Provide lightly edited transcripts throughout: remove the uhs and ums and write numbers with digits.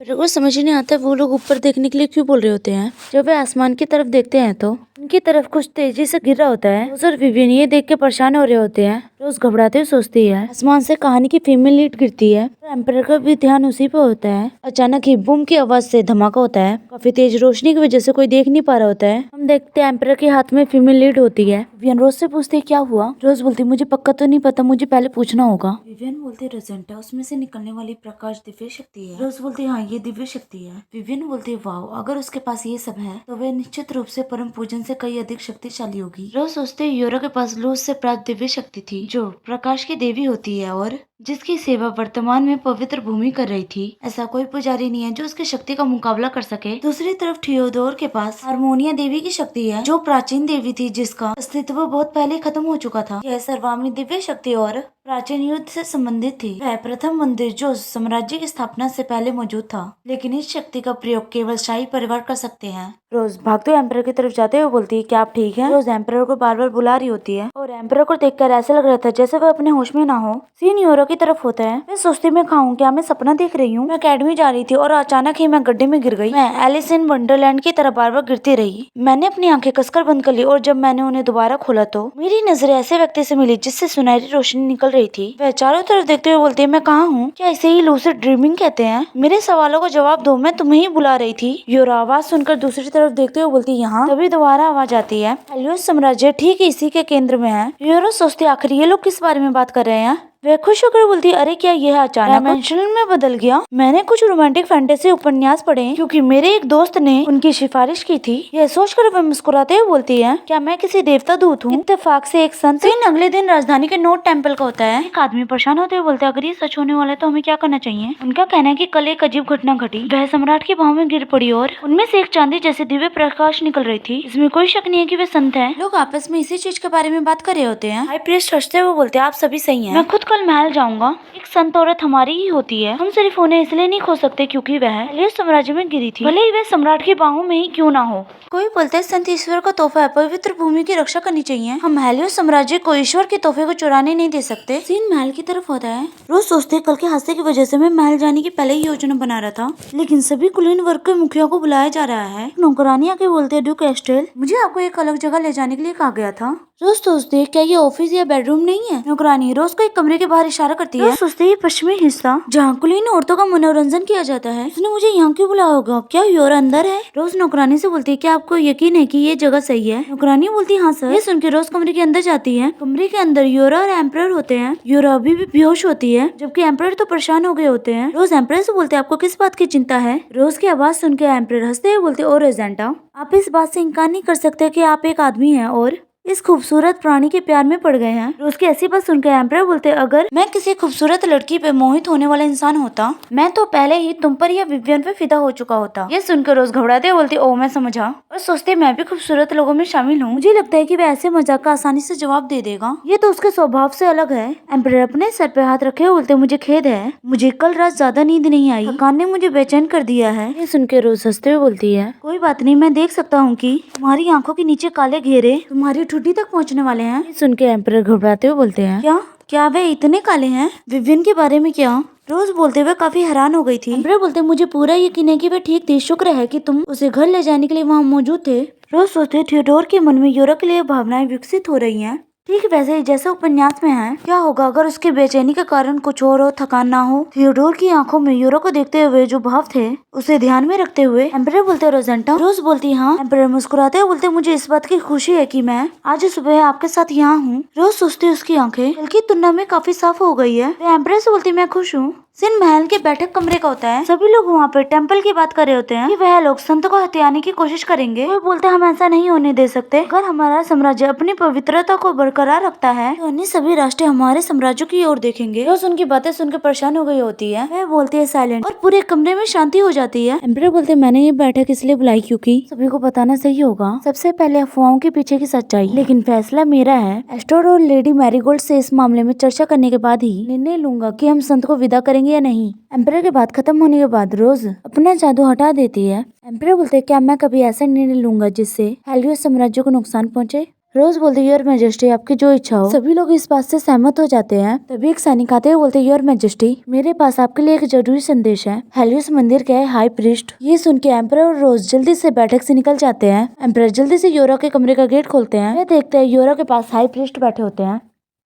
मेरे को समझ ही नहीं आता वो लोग ऊपर देखने के लिए क्यों बोल रहे होते हैं। जब वे आसमान की तरफ देखते हैं तो उनकी तरफ कुछ तेजी से गिर रहा होता है। रोज और विवियन ये देख के परेशान हो रहे होते हैं। रोज घबराते हुए सोचती है आसमान से कहानी की फीमेल लीड गिरती है। तो एम्परर का भी ध्यान उसी पे होता है। अचानक ही बूम की आवाज से धमाका होता है। काफी तेज रोशनी की वजह से कोई देख नहीं पा रहा होता है। हम देखते हैं एम्परर के हाथ में फीमेल लीड होती है। विवियन रोज से पूछती है क्या हुआ। रोज बोलती मुझे पक्का तो नहीं पता, मुझे पहले पूछना होगा। विवियन बोलती रजेंटा उसमें से निकलने वाली प्रकाश दिव्य शक्ति है। रोज बोलती हाँ ये दिव्य शक्ति है। विवियन बोलती वाह, अगर उसके पास ये सब है तो वह निश्चित रूप से परम पूजन से कई अधिक शक्तिशाली होगी। रोज सोचते यूरो के पास लूस से प्राप्त दिव्य शक्ति थी जो प्रकाश की देवी होती है और जिसकी सेवा वर्तमान में पवित्र भूमि कर रही थी। ऐसा कोई पुजारी नहीं है जो उसकी शक्ति का मुकाबला कर सके। दूसरी तरफ थियोडोर के पास हारमोनिया देवी की शक्ति है जो प्राचीन देवी थी जिसका अस्तित्व बहुत पहले खत्म हो चुका था। यह सर्वांगीण दिव्य शक्ति और प्राचीन युद्ध से संबंधित थी। वह प्रथम मंदिर जो साम्राज्य की स्थापना से पहले मौजूद था, लेकिन इस शक्ति का प्रयोग केवल शाही परिवार कर सकते हैं। रोज भागते हुए एम्परर की तरफ जाते हुए बोलती है क्या आप ठीक हैं? रोज एम्परर को बार बार बुला रही होती है और एम्परर को देखकर ऐसा लग रहा था जैसे वह अपने होश में ना हो। सीन यूरो की तरफ होता है। मैं सोचती मैं खाऊं क्या, मैं सपना देख रही हूँ। मैं अकेडमी जा रही थी और अचानक ही मैं गड्ढे में गिर गई। मैं एलिस इन वंडरलैंड की तरह बार बार गिरती रही। मैंने अपनी आंखें कसकर बंद कर ली और जब मैंने उन्हें दोबारा खोला तो मेरी नजर ऐसे व्यक्ति से मिली जिससे सुनहरी रोशनी निकल रही थी। वह चारों तरफ देखते हुए बोलती है मैं कहाँ हूँ? क्या इसे ही लूसिड ड्रीमिंग कहते हैं? मेरे सवालों का जवाब दो, मैं तुम्हें ही बुला रही थी। यूरो आवाज सुनकर दूसरी तरफ देखते हुए बोलती यहाँ। तभी दोबारा आवाज आती है हेलियोस साम्राज्य ठीक इसी के केंद्र में है। यूरो सोचती आखिर ये लोग किस बारे में बात कर रहे हैं। वह खुश होकर बोलती अरे क्या यह अचानक डायमेंशनल में बदल गया। मैंने कुछ रोमांटिक फैंटेसी उपन्यास पढ़े क्योंकि मेरे एक दोस्त ने उनकी सिफारिश की थी। यह सोचकर वह मुस्कुराते हुए बोलती है क्या मैं किसी देवता दूत हूँ? इत्तेफाक से एक संत दिन अगले दिन राजधानी के नोट टेम्पल का होता है। एक आदमी परेशान होते हुए बोलता है अगर ये सच होने वाला है तो हमें क्या करना चाहिए। उनका कहना है कि कल एक अजीब घटना घटी। वह सम्राट के पांव में गिर पड़ी और उनमें से एक चांदी जैसे दिव्य प्रकाश निकल रही थी। इसमें कोई शक नहीं है कि वे संत है। लोग आपस में इसी चीज के बारे में बात कर रहे होते हैं। हाई प्रीस्ट हंसते हुए बोलते हैं आप सभी सही हैं। मैं खुद कल महल जाऊंगा। एक संत औरत हमारी ही होती है। हम सिर्फ उन्हें इसलिए नहीं खो सकते क्योंकि वह हेलियोस साम्राज्य में गिरी थी, भले ही वह सम्राट की बाहों में ही क्यों ना हो। कोई बोलता है संत ईश्वर का तोहफा है, पवित्र भूमि की रक्षा करनी चाहिए। हम हेलियोस साम्राज्य को ईश्वर के तोहफे को चुराने नहीं दे सकते। सीन महल की तरफ होता है। रोज सोचते कल के हादसे की वजह से मैं महल जाने की पहले ही योजना बना रहा था, लेकिन सभी कुलीन वर्ग के मुखिया को बुलाया जा रहा है। नौकरानी आके बोलते हैं ड्यूक एस्टेल मुझे आपको एक अलग जगह ले जाने के लिए कहा गया था। रोज सोचते क्या ये ऑफिस या बेडरूम नहीं है। नौकरानी रोज को एक कमरे के बाहर इशारा करती है। सोचते ये पश्चिमी हिस्सा जहाँ कुलीन औरतों का मनोरंजन किया जाता है। उसने मुझे यहाँ क्यों बुलाया होगा? क्या यूरो अंदर है? रोज नौकरानी से बोलती है क्या आपको यकीन है कि ये जगह सही है? नौकरानी बोलती है हाँ सर। ये सुन के रोज कमरे के अंदर जाती है। कमरे के अंदर यूरो और एम्परर होते हैं। यूरो अभी भी बेहोश होती है जबकि एम्परर तो परेशान हो गए होते हैं। रोज एम्परर से बोलते हैं आपको किस बात की चिंता है? रोज की आवाज सुन के एम्परर हंसते हुए बोलते और रजेंटा आप इस बात से इनकार नहीं कर सकते कि आप एक आदमी हैं और इस खूबसूरत प्राणी के प्यार में पड़ गए हैं। रोज की ऐसी बात सुनकर एम्परर बोलते अगर मैं किसी खूबसूरत लड़की पे मोहित होने वाला इंसान होता मैं तो पहले ही तुम पर या विवियन पे फिदा हो चुका होता। ये सुनकर रोज घबराते बोलती ओह मैं समझा, और सोचते मैं भी खूबसूरत लोगों में शामिल हूँ। मुझे लगता है कि वह ऐसे मजाक का आसानी से जवाब दे देगा। ये तो उसके स्वभाव से अलग है। एम्परर अपने सर पे हाथ रखे बोलते मुझे खेद है, मुझे कल रात ज्यादा नींद नहीं आई, थकान ने मुझे बेचैन कर दिया है। ये सुनकर रोज हंसते हुए बोलती है कोई बात नहीं, मैं देख सकता हूँ कि तुम्हारी आंखों के नीचे काले घेरे तुम्हारी ठुड्डी तक पहुँचने वाले हैं। ये सुन के एम्परर घबराते हुए बोलते हैं क्या क्या वे इतने काले हैं? विवियन के बारे में क्या? रोज बोलते हुए काफी हैरान हो गई थी। एम्परर बोलते मुझे पूरा यकीन है कि वह ठीक थी, शुक्र है कि तुम उसे घर ले जाने के लिए वहाँ मौजूद थे। रोज सोचते थियोडोर के मन में यूरो के लिए भावनाएं विकसित हो रही हैं, ठीक वैसे ही जैसे उपन्यास में है। क्या होगा अगर उसके बेचैनी का कारण कुछ और हो, थकान ना हो? थियोडोर की आंखों में यूरो को देखते हुए जो भाव थे उसे ध्यान में रखते हुए एम्परर बोलते रोजेंटा। रोज बोलती हाँ। एम्परर मुस्कुराते हुए बोलते मुझे इस बात की खुशी है कि मैं आज सुबह आपके साथ यहाँ हूँ। रोज सोचती उसकी आंखें कल की तुलना में काफी साफ हो गई है। एम्परर से बोलती मैं खुश हूँ। सीन महल के बैठक कमरे का होता है। सभी लोग वहाँ पर टेम्पल की बात कर रहे होते हैं कि वह लोग संत को हथियाने की कोशिश करेंगे। वो बोलते हम ऐसा नहीं होने दे सकते। अगर हमारा साम्राज्य अपनी पवित्रता को बरकरार रखता है तो अन्य सभी राष्ट्र हमारे साम्राज्य की ओर देखेंगे। रोज उनकी बातें सुनकर परेशान हो गई होती है। वह बोलती है साइलेंट और पूरे कमरे में शांति हो जाती है। एम्परर बोलते मैंने ये बैठक इसलिए बुलाई क्योंकि सभी को बताना सही होगा सबसे पहले अफवाहों के पीछे की सच्चाई, लेकिन फैसला मेरा है। एस्टर और लेडी मैरीगोल्ड से इस मामले में चर्चा करने के बाद ही निर्णय लूंगा कि हम संत को विदा करेंगे या नहीं। एम्परर के बात खत्म होने के बाद रोज अपना जादू हटा देती है। एम्परर बोलते क्या मैं कभी ऐसा निर्णय लूंगा जिससे हेलियोस साम्राज्य को नुकसान पहुंचे? रोज बोलते योर मैजेस्टी, आपकी जो इच्छा हो। सभी लोग इस बात से सहमत हो जाते हैं। तभी एक सैनिक आते हुए बोलते योर मैजेस्टी, मेरे पास आपके लिए एक जरूरी संदेश है। हेलियोस मंदिर के हाई प्रीस्ट। ये सुन के एम्परर और रोज जल्दी से बैठक से निकल जाते हैं। एम्परर जल्दी से योरा के कमरे का गेट खोलते हैं। वे देखते हैं योरा के पास हाई प्रीस्ट बैठे होते हैं।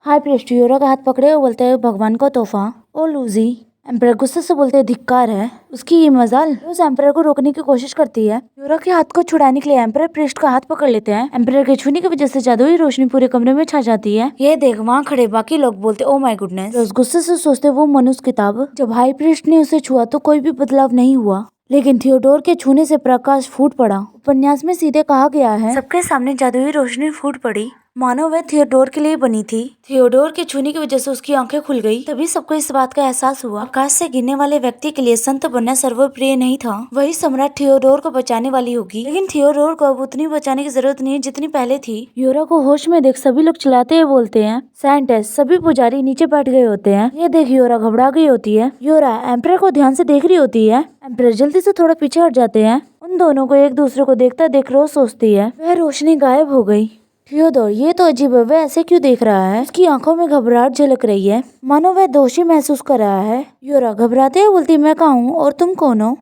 हाई प्रीस्ट योरा का हाथ पकड़े हुए बोलते हैं भगवान का तोहफा। ओ लूजी। एम्परर गुस्से से बोलते हैं धिक्कार है उसकी ये मजाल। रोज एम्परर को रोकने की कोशिश करती है। योरा के हाथ को छुड़ाने के लिए एम्परर प्रीस्ट का हाथ पकड़ लेते हैं। एम्परर के छूने की वजह से जादुई रोशनी पूरे कमरे में छा जाती है। ये देख वहाँ खड़े बाकी लोग बोलते ओ माय गुडनेस। रोज गुस्से से सोचते वो मनुष्य किताब। जब हाई प्रीस्ट ने उसे छुआ तो कोई भी बदलाव नहीं हुआ, लेकिन थियोडोर के छूने से प्रकाश फूट पड़ा। उपन्यास में सीधे कहा गया है सबके सामने जादुई रोशनी फूट पड़ी, मानो वह थियोडोर के लिए बनी थी। थियोडोर के छूने की वजह से उसकी आंखें खुल गई। तभी सबको इस बात का एहसास हुआ आकाश से गिरने वाले व्यक्ति के लिए संत बनना सर्वप्रिय नहीं था। वही सम्राट थियोडोर को बचाने वाली होगी, लेकिन थियोडोर को अब उतनी बचाने की जरूरत नहीं है जितनी पहले थी। योरा को होश में देख सभी लोग चिल्लाते हुए बोलते हैं साइंटिस्ट। सभी पुजारी नीचे बैठ गए होते हैं। ये देख योरा घबरा गई होती है। योरा एम्परर को ध्यान से देख रही होती है। एम्परर जल्दी से थोड़ा पीछे हट जाते हैं। उन दोनों को एक दूसरे को देखता देख रोज सोचती है वह रोशनी गायब हो गई। थियोडोर, ये तो अजीब है, वह ऐसे क्यों देख रहा है? उसकी आंखों में घबराहट झलक रही है, मानो वह दोषी महसूस कर रहा है। योरा घबराते हुए बोलती मैं कहाँ हूँ और तुम कौन हो?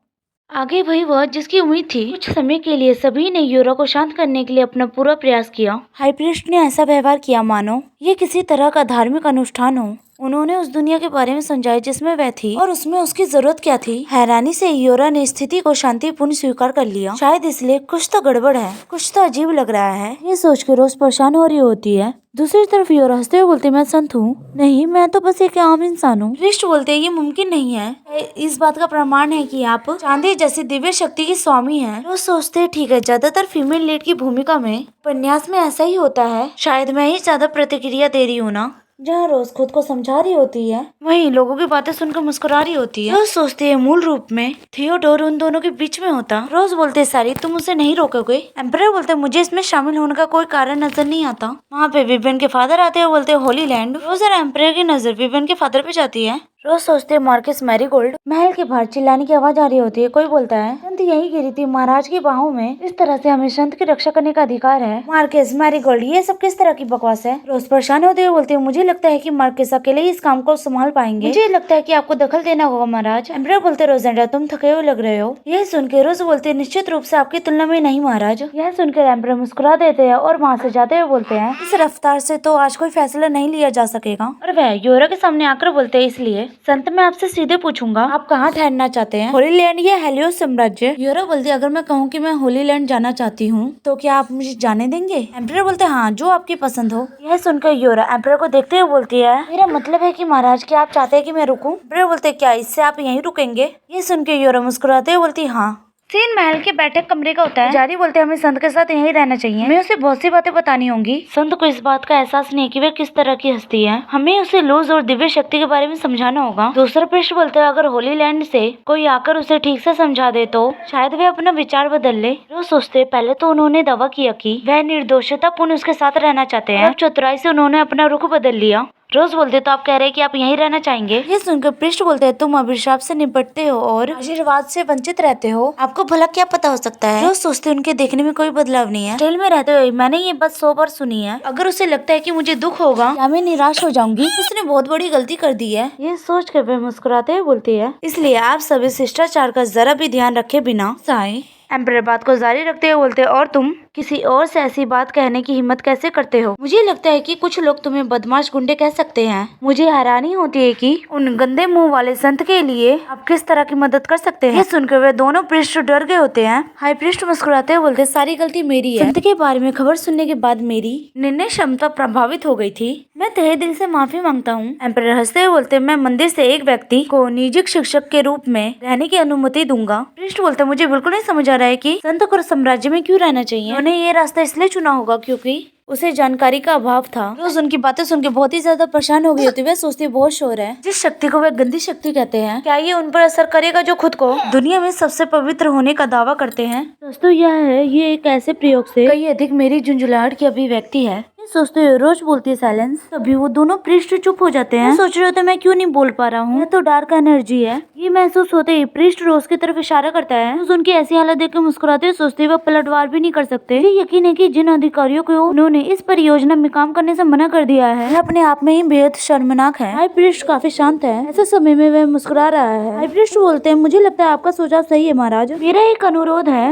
आगे वही वह जिसकी उम्मीद थी। कुछ समय के लिए सभी ने योरा को शांत करने के लिए अपना पूरा प्रयास किया। हाई प्रीस्ट ने ऐसा व्यवहार किया मानो ये किसी तरह का धार्मिक अनुष्ठान हो। उन्होंने उस दुनिया के बारे में समझाया जिसमें वह थी और उसमें उसकी जरूरत क्या थी। हैरानी से योरा ने स्थिति को शांतिपूर्ण स्वीकार कर लिया। शायद इसलिए कुछ तो गड़बड़ है, कुछ तो अजीब लग रहा है। ये सोच के रोज परेशान हो रही होती है। दूसरी तरफ योरा हंसते हुए बोलती मैं संत हूँ। नहीं, मैं तो बस एक आम इंसान हूँ। प्रीस्ट बोलते ये मुमकिन नहीं है। इस बात का प्रमाण है कि आप चांदी जैसी दिव्य शक्ति की स्वामी हैं। रोज सोचते ठीक है, ज्यादातर फीमेल लीड की भूमिका में उपन्यास में ऐसा ही होता है। शायद मैं ही ज्यादा प्रतिक्रिया दे रही हूँ ना। जहाँ रोज खुद को समझा रही होती है वहीं लोगों की बातें सुनकर मुस्कुरा रही होती है। रोज सोचती है मूल रूप में थियोडोर उन दोनों के बीच में होता। रोज बोलते सारी तुम उसे नहीं रोकोगे। एम्परर बोलते मुझे इसमें शामिल होने का कोई कारण नजर नहीं आता। वहाँ पे विवियन के फादर आते हैं, बोलते होली लैंड। रोज और एम्परर की नजर विवियन के फादर पे जाती है। रोज सोचते मार्केस मैरीगोल्ड। महल के बाहर चिल्लाने की आवाज आ रही होती है। कोई बोलता है संत यही गिरी थी महाराज की बाहों में। इस तरह से हमें संत की रक्षा करने का अधिकार है। मार्केस मैरीगोल्ड, ये सब किस तरह की बकवास है? रोज परेशान होते हुए बोलते हैं मुझे लगता है कि मार्केस अकेले ही इस काम को संभाल पाएंगे। मुझे लगता है कि आपको दखल देना होगा महाराज। एम्परर बोलते रोजेंडा तुम थके हुए लग रहे हो। यह सुनकर रोज बोलते निश्चित रूप से आपकी तुलना में नहीं महाराज। यह सुनकर एम्परर मुस्कुरा देते हैं और वहाँ से जाते हुए बोलते हैं इस रफ्तार से तो आज कोई फैसला नहीं लिया जा सकेगा। और वह योरा के सामने आकर बोलते हैं इसलिए संत मैं आपसे सीधे पूछूंगा आप कहाँ ठहरना चाहते हैं, होली लैंड या हेलियोस साम्राज्य? योरा बोलती अगर मैं कहूँ कि मैं होली लैंड जाना चाहती हूँ तो क्या आप मुझे जाने देंगे? एम्परर बोलते हाँ, जो आपकी पसंद हो। यह सुनकर योरा एम्परर को देखते हुए बोलती है मेरा मतलब है कि महाराज क्या आप चाहते हैं कि मैं रुकूं? एम्परर बोलते क्या इससे आप यहीं रुकेंगे? ये सुनकर योरा मुस्कुराते हुए बोलती हाँ। सीन महल के बैठक कमरे का होता है। पुजारी बोलते हैं हमें संत के साथ यहीं रहना चाहिए। हमें उसे बहुत सी बातें बतानी होंगी। संत को इस बात का एहसास नहीं कि वह किस तरह की हस्ती है। हमें उसे लूज और दिव्य शक्ति के बारे में समझाना होगा। दूसरा पृष्ठ बोलते हैं अगर होली लैंड से कोई आकर उसे ठीक से समझा दे तो शायद वह अपना विचार बदल ले। रोज सोचते पहले तो उन्होंने दावा किया कि वह निर्दोषता पूर्ण उसके साथ रहना चाहते हैं। चतुराई से उन्होंने अपना रुख बदल लिया। रोज बोलते तो आप कह रहे हैं कि आप यहीं रहना चाहेंगे। ये सुनकर पृष्ठ बोलते हैं तुम अभिशाप से निपटते हो और आशीर्वाद से वंचित रहते हो। आपको भला क्या पता हो सकता है? रोज सोचते उनके देखने में कोई बदलाव नहीं है। जेल में रहते हुए मैंने ये बात 100 बार सुनी है। अगर उसे लगता है कि मुझे दुख होगा या मैं निराश हो जाऊंगी उसने बहुत बड़ी गलती कर दी है। ये सोच कर वे मुस्कुराते हुए बोलती है इसलिए आप सभी शिष्टाचार का जरा भी ध्यान रखे बिना साई। एम्परर बात को जारी रखते हुए बोलते और तुम किसी और से ऐसी बात कहने की हिम्मत कैसे करते हो? मुझे लगता है कि कुछ लोग तुम्हें बदमाश गुंडे कह सकते हैं। मुझे हैरानी होती है कि उन गंदे मुंह वाले संत के लिए आप किस तरह की मदद कर सकते हैं। ये सुनकर वे दोनों पृष्ठ डर गए होते हैं। हाई पृष्ठ मुस्कुराते हुए बोलते सारी गलती मेरी है। संत के बारे में खबर सुनने के बाद मेरी निर्णय क्षमता प्रभावित हो गई थी। मैं तहे दिल से माफी मांगता हूँ। एम्परर हंसते हुए बोलते मैं मंदिर से एक व्यक्ति को निजी शिक्षक के रूप में रहने की अनुमति दूंगा। पृष्ठ बोलते मुझे बिल्कुल नहीं समझ आ रहा है कि संत को साम्राज्य में क्यों रहना चाहिए। उन्हें ये रास्ता इसलिए चुना होगा क्योंकि उसे जानकारी का अभाव था। रोज उनकी बातें सुन के बहुत ही ज्यादा परेशान हो गई होती। वह सोचती बहुत शोर है। जिस शक्ति को वह गंदी शक्ति कहते हैं क्या ये उन पर असर करेगा जो खुद को दुनिया में सबसे पवित्र होने का दावा करते हैं? दोस्तों यह है ये एक ऐसे प्रयोग से कई अधिक मेरी झुंझुलाहट की अभिव्यक्ति है। सोचते हुए रोज बोलती है साइलेंस। तभी वो दोनों प्रीस्ट चुप हो जाते हैं। सोच रहे होते मैं क्यों नहीं बोल पा रहा हूँ, ये तो डार्क एनर्जी है। ये महसूस होते ही प्रीस्ट रोज की तरफ इशारा करता है। रोज उनकी ऐसी हालत देख के मुस्कुराते हुए सोचते वो पलटवार भी नहीं कर सकते। मुझे यकीन है कि जिन अधिकारियों को उन्होंने इस परियोजना में काम करने से मना कर दिया है, अपने आप में ही बेहद शर्मनाक है। हाई प्रीस्ट काफी शांत है। ऐसे समय में वह मुस्कुरा रहा है। हाई प्रीस्ट बोलते हैं, मुझे लगता है आपका सुझाव सही है महाराज, मेरा एक अनुरोध है।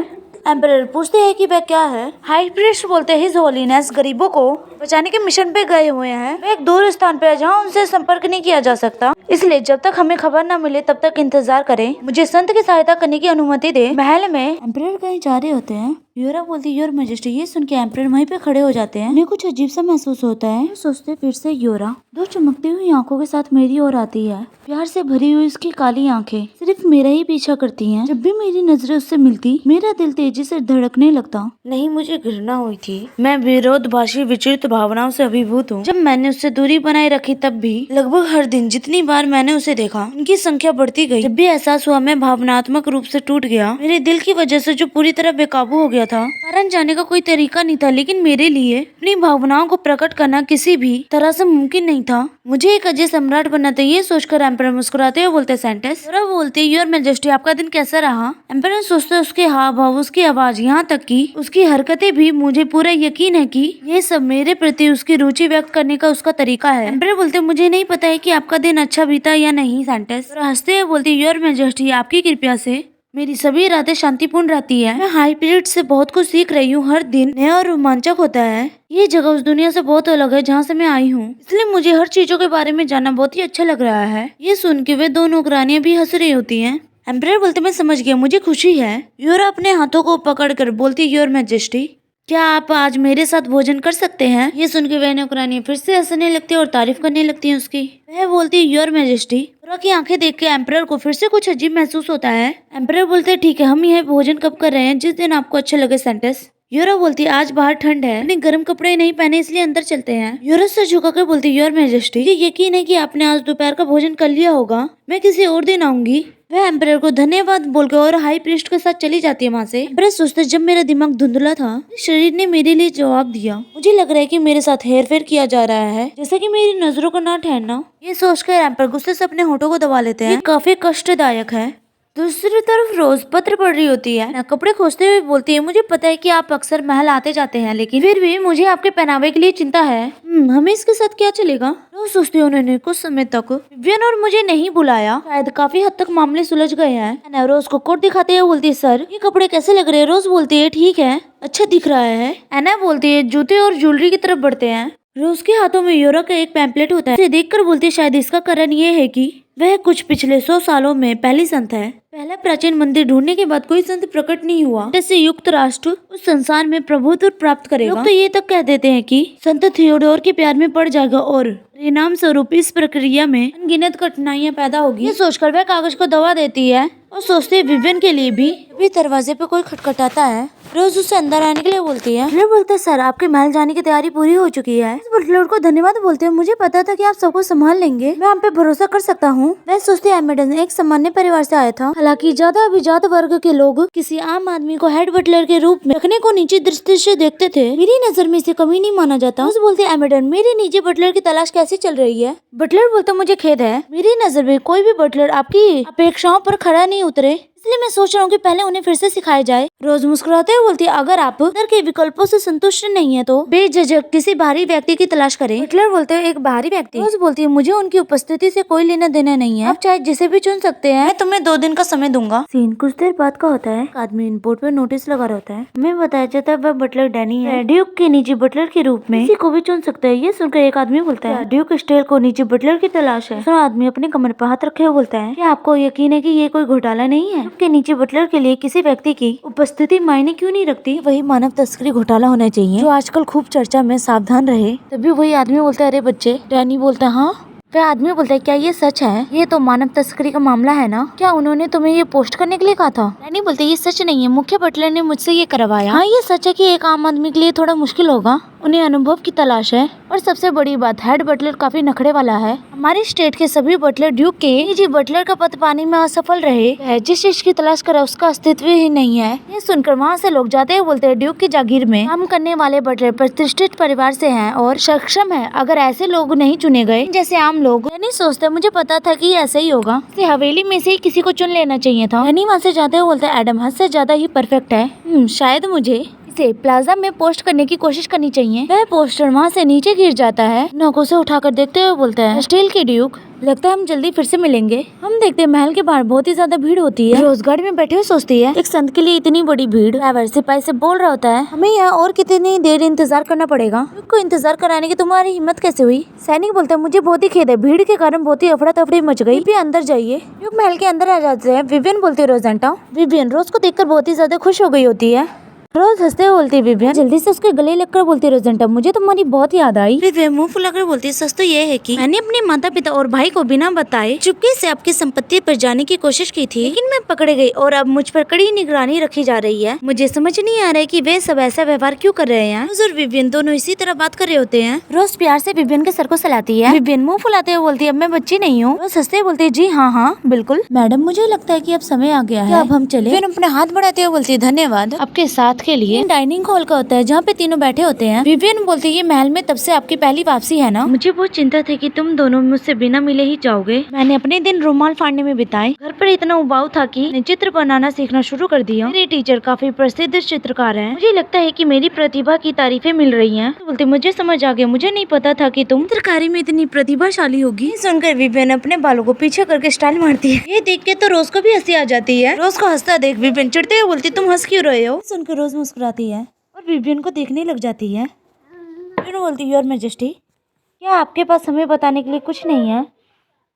एम्परर पूछते हैं कि वह क्या है। हाई प्रीस्ट बोलते हैं, हिज होलीनेस गरीबों को बचाने के मिशन पे गए हुए हैं। वे एक दूर स्थान पे है जहाँ उनसे संपर्क नहीं किया जा सकता, इसलिए जब तक हमें खबर न मिले तब तक इंतजार करें। मुझे संत की सहायता करने की अनुमति दे। महल में एम्परर कहीं जा रहे होते हैं। योरा बोलती योर मैजेस्टी। ये सुन के एम्परर वहीं पे खड़े हो जाते हैं। उन्हें कुछ अजीब सा महसूस होता है। सोचते फिर से योरा दो चमकती हुई आंखों के साथ मेरी ओर आती है। प्यार से भरी हुई उसकी काली आंखें सिर्फ मेरा ही पीछा करती हैं। जब भी मेरी नजरें उससे मिलती मेरा दिल तेजी से धड़कने लगता। नहीं, मुझे घृणा हुई थी। मैं विरोधभाषी विचलित भावनाओं से अभिभूत हूँ। जब मैंने उससे दूरी बनाए रखी तब भी लगभग हर दिन जितनी बार मैंने उसे देखा उनकी संख्या बढ़ती गई। जब भी एहसास हुआ मैं भावनात्मक रूप से टूट गया। मेरे दिल की वजह से जो पूरी तरह बेकाबू हो गया था। कारण जाने का कोई तरीका नहीं था, लेकिन मेरे लिए अपनी भावनाओं को प्रकट करना किसी भी तरह से मुमकिन नहीं था। मुझे एक अजय सम्राट बनना था। ये सोचकर एम्परर मुस्कुराते हुए बोलते सेंटेस। बोलते योर मैजेस्टी आपका दिन कैसा रहा। एम्परर सोचते उसके हाव भाव, उसकी आवाज, यहाँ तक कि उसकी हरकतें भी मुझे पूरा यकीन है कि ये सब मेरे प्रति उसकी रुचि व्यक्त करने का उसका तरीका है। एम्परर बोलते मुझे नहीं पता है कि आपका दिन अच्छा बीता या नहीं सेंटेस। हंसते हुए बोलती योर मैजेस्टी आपकी कृपया से मेरी सभी रातें शांतिपूर्ण रहती है। मैं हाई पीरियड से बहुत कुछ सीख रही हूँ। हर दिन नया और रोमांचक होता है। ये जगह उस दुनिया से बहुत अलग है जहाँ से मैं आई हूँ, इसलिए मुझे हर चीजों के बारे में जानना बहुत ही अच्छा लग रहा है। ये सुन के वे दोनों नौकरानियां भी हंस रही होती हैं। एम्परर बोलते मैं समझ गया, मुझे खुशी है। योरा अपने हाथों को पकड़कर बोलती योर मैजेस्टी क्या आप आज मेरे साथ भोजन कर सकते हैं। ये सुन के वह नौकरानियां फिर से हंसने लगती है और तारीफ करने लगती हैं उसकी। वह बोलती योर मैजेस्टी। योरा की आंखें देख के एम्परर को फिर से कुछ अजीब महसूस होता है। एम्परर बोलते ठीक है, हम यह भोजन कब कर रहे हैं, जिस दिन आपको अच्छा लगे सेंटेस। योरा बोलती आज बाहर ठंड है, अपने गर्म कपड़े नहीं पहने इसलिए अंदर चलते हैं। योरा से झुकाकर बोलती योर मैजेस्टी मुझे यकीन है कि आपने आज दोपहर का भोजन कर लिया होगा, मैं किसी और दिन आऊंगी। वह एम्परर को धन्यवाद बोलकर और हाई प्रीस्ट के साथ चली जाती है वहाँ से। एम्परर सोचते जब मेरा दिमाग धुंधला था शरीर ने मेरे लिए जवाब दिया। मुझे लग रहा है कि मेरे साथ हेर फेर किया जा रहा है, जैसे कि मेरी नजरों का ना ठहरना। ये सोचकर एम्परर गुस्से से अपने होठों को दबा लेते हैं। ये काफी कष्टदायक है। दूसरी तरफ रोज पत्र पढ़ रही होती है। कपड़े खोजते हुए बोलती है मुझे पता है कि आप अक्सर महल आते जाते हैं, लेकिन फिर भी मुझे आपके पहनावे के लिए चिंता है। हमें इसके साथ क्या चलेगा। रोज सोचती है उन्होंने कुछ समय तक विवियन और मुझे नहीं बुलाया, शायद काफी हद तक मामले सुलझ गए हैं। रोज को कोट दिखाते हुए बोलती है सर ये कपड़े कैसे लग रहे हैं। रोज बोलती है ठीक है, अच्छा दिख रहा है। एना बोलती है जूते और ज्वेलरी की तरफ बढ़ते हैं। रोज के हाथों में योरा का एक पैम्पलेट होता है। उसे देखकर बोलती है शायद इसका कारण ये है कि वह कुछ पिछले 100 सालों में पहली संत है। पहला प्राचीन मंदिर ढूंढने के बाद कोई संत प्रकट नहीं हुआ जैसे युक्त राष्ट्र उस संसार में प्रभुत्व प्राप्त करेगा। लोग तो ये तक कह देते हैं कि संत थियोडोर के प्यार में पड़ जाएगा और परिणाम स्वरूप इस प्रक्रिया में अनगिनत कठिनाइयां पैदा होगी। ये सोचकर वह कागज को दबा देती है और सोचते है विवियन के लिए भी। अभी दरवाजे पे कोई खटखटाता है। रोज उससे अंदर आने के लिए बोलती है। बटलर बोलते सर आपके महल जाने की तैयारी पूरी हो चुकी है। इस बटलर को धन्यवाद बोलते हैं, मुझे पता था कि आप सबको संभाल लेंगे, मैं आप पे भरोसा कर सकता हूँ। वह सोचते एमेडन एक सामान्य परिवार से आया था। हालांकि ज्यादा अभिजात वर्ग के लोग किसी आम आदमी को हेड बटलर के रूप में रखने को नीचे दृष्टि से देखते थे। मेरी नजर में इसे कमी नहीं माना जाता। रोज बोलते एमेडन मेरे नीचे बटलर की तलाश कैसी चल रही है। बटलर बोलता मुझे खेद है, मेरी नजर में कोई भी बटलर आपकी अपेक्षाओं पर खड़ा नहीं उतरे, इसलिए मैं सोच रहा हूँ कि पहले उन्हें फिर से सिखाया जाए। रोज मुस्कुराते हुए बोलती है अगर आप अंदर के विकल्पों से संतुष्ट नहीं है तो बेझिझक किसी बाहरी व्यक्ति की तलाश करें। बटलर बोलते हैं एक बाहरी व्यक्ति। रोज बोलती है मुझे उनकी उपस्थिति से कोई लेना देना नहीं है, आप चाहे जिसे भी चुन सकते हैं, मैं तुम्हें 2 दिन का समय दूंगा। सीन कुछ देर बाद का होता है। एक आदमी इनपोर्ट पे नोटिस लगा रहा होता है। हमें बताया जाता है वह बटलर डैनी है, ड्यूक के नीचे बटलर के रूप में किसी को भी चुन सकता है। ये सुनकर एक आदमी बोलता है ड्यूक स्टेल को नीचे बटलर की तलाश है। दूसरा आदमी अपने कमर पर हाथ रखे हुए बोलता है क्या आपको यकीन है कि ये कोई घोटाला नहीं है। के नीचे बटलर के लिए किसी व्यक्ति की उपस्थिति मायने क्यों नहीं रखती। वही मानव तस्करी घोटाला होना चाहिए जो आजकल खूब चर्चा में, सावधान रहे। तभी वही आदमी बोलता है अरे बच्चे। डैनी बोलता है हाँ वह आदमी बोलता है, क्या ये सच है? ये तो मानव तस्करी का मामला है ना? क्या उन्होंने तुम्हें ये पोस्ट करने के लिए कहा था? रैनी बोलते, ये सच नहीं है, मुख्य बटलर ने मुझसे ये करवाया। हाँ, ये सच है कि एक आम आदमी के लिए थोड़ा मुश्किल होगा, उन्हें अनुभव की तलाश है। और सबसे बड़ी बात, हेड बटलर काफी नखरे वाला है। हमारे स्टेट के सभी बटलर ड्यूक के निजी बटलर का पद पाने में असफल रहे। जिस चीज की तलाश करे उसका अस्तित्व ही नहीं है। ये सुनकर वहाँ से लोग जाते हुए बोलते हैं, ड्यूक की जागीर में काम करने वाले बटलर प्रतिष्ठित परिवार से हैं और सक्षम है। अगर ऐसे लोग नहीं चुने गए जैसे आम लोग, नहीं सोचते, मुझे पता था कि ऐसा ही होगा। इसे हवेली में से ही किसी को चुन लेना चाहिए था। यानी वहाँ से जाते हुए बोलते हैं, एडम हद से ज्यादा ही परफेक्ट है। शायद मुझे इसे प्लाजा में पोस्ट करने की कोशिश करनी चाहिए। वह पोस्टर वहाँ से नीचे गिर जाता है। नौकों से उठाकर देखते हुए बोलता है, स्टील के ड्यूक, लगता है हम जल्दी फिर से मिलेंगे। हम देखते हैं महल के बाहर बहुत ही ज्यादा भीड़ होती है। रोज गार्ड में बैठे हुए सोचती है, एक संत के लिए इतनी बड़ी भीड़। ड्राइवर सिपाही से बोल रहा होता है, हमें यहाँ और कितनी देर इंतजार करना पड़ेगा? को इंतजार कराने की तुम्हारी हिम्मत कैसे हुई? सैनिक बोलता है, मुझे बहुत ही खेद है, भीड़ के कारण बहुत ही अफड़ा तफड़ी मच गई। भी अंदर जाइए। महल के अंदर आ जाते हैं। विवियन बोलती है, रोजेंटा। विवियन रोज को देखकर बहुत ही ज्यादा खुश हो गई होती है। रोज हंसते हुए बोलती है विवियन, जल्दी से उसके गले लगकर बोलती है रोजेंटा, मुझे तुम्हारी बहुत याद आई। विवियन मुंह फुलाकर बोलती है, सच तो ये है कि मैंने अपने माता पिता और भाई को बिना बताए चुपके से आपकी संपत्ति पर जाने की कोशिश की थी, लेकिन मैं पकड़ गई और अब मुझ पर कड़ी निगरानी रखी जा रही है। मुझे समझ नहीं आ रहा है कि वे सब ऐसा व्यवहार क्यों कर रहे हैं। रोज और विवियन दोनों इसी तरह बात कर रहे होते हैं। रोज प्यार से विवियन के सर को सहलाती है। विवियन मुँह फुलाते हुए बोलती है, अब मैं बच्ची नहीं हूँ। रोज हंसते हुए बोलती है, जी हाँ हाँ बिल्कुल मैडम, मुझे लगता है कि अब समय आ गया है, अब हम चले। विवियन अपने हाथ बढ़ाते हुए बोलती है, धन्यवाद आपके साथ के लिए। डाइनिंग हॉल का होता है जहाँ पे तीनों बैठे होते हैं। विवियन बोलती है, ये महल में तब से आपकी पहली वापसी है ना? मुझे बहुत चिंता थी कि तुम दोनों मुझसे बिना मिले ही जाओगे। मैंने अपने दिन रुमाल फाड़ने में बिताए। घर पर इतना उबाऊ था कि मैंने चित्र बनाना सीखना शुरू कर दिया। मेरे टीचर काफी प्रसिद्ध चित्रकार हैं। मुझे लगता है कि मेरी प्रतिभा की तारीफें मिल रही हैं। तो बोलते, मुझे समझ आ गया, मुझे नहीं पता था कि तुम चित्रकारी में इतनी प्रतिभाशाली होगी। सुनकर विवियन अपने बालों को पीछे करके स्टाइल मारती है। ये देख के तो रोज को भी हंसी आ जाती है। रोज को हंसता देख विवियन चिढ़ते हुए बोलती, तुम हंस क्यों रहे हो? सुनकर रोज मुस्कुराती है और विवियन को देखने लग जाती है। विवियन बोलती, योर मैजेस्टी, क्या आपके पास हमें बताने के लिए कुछ नहीं है?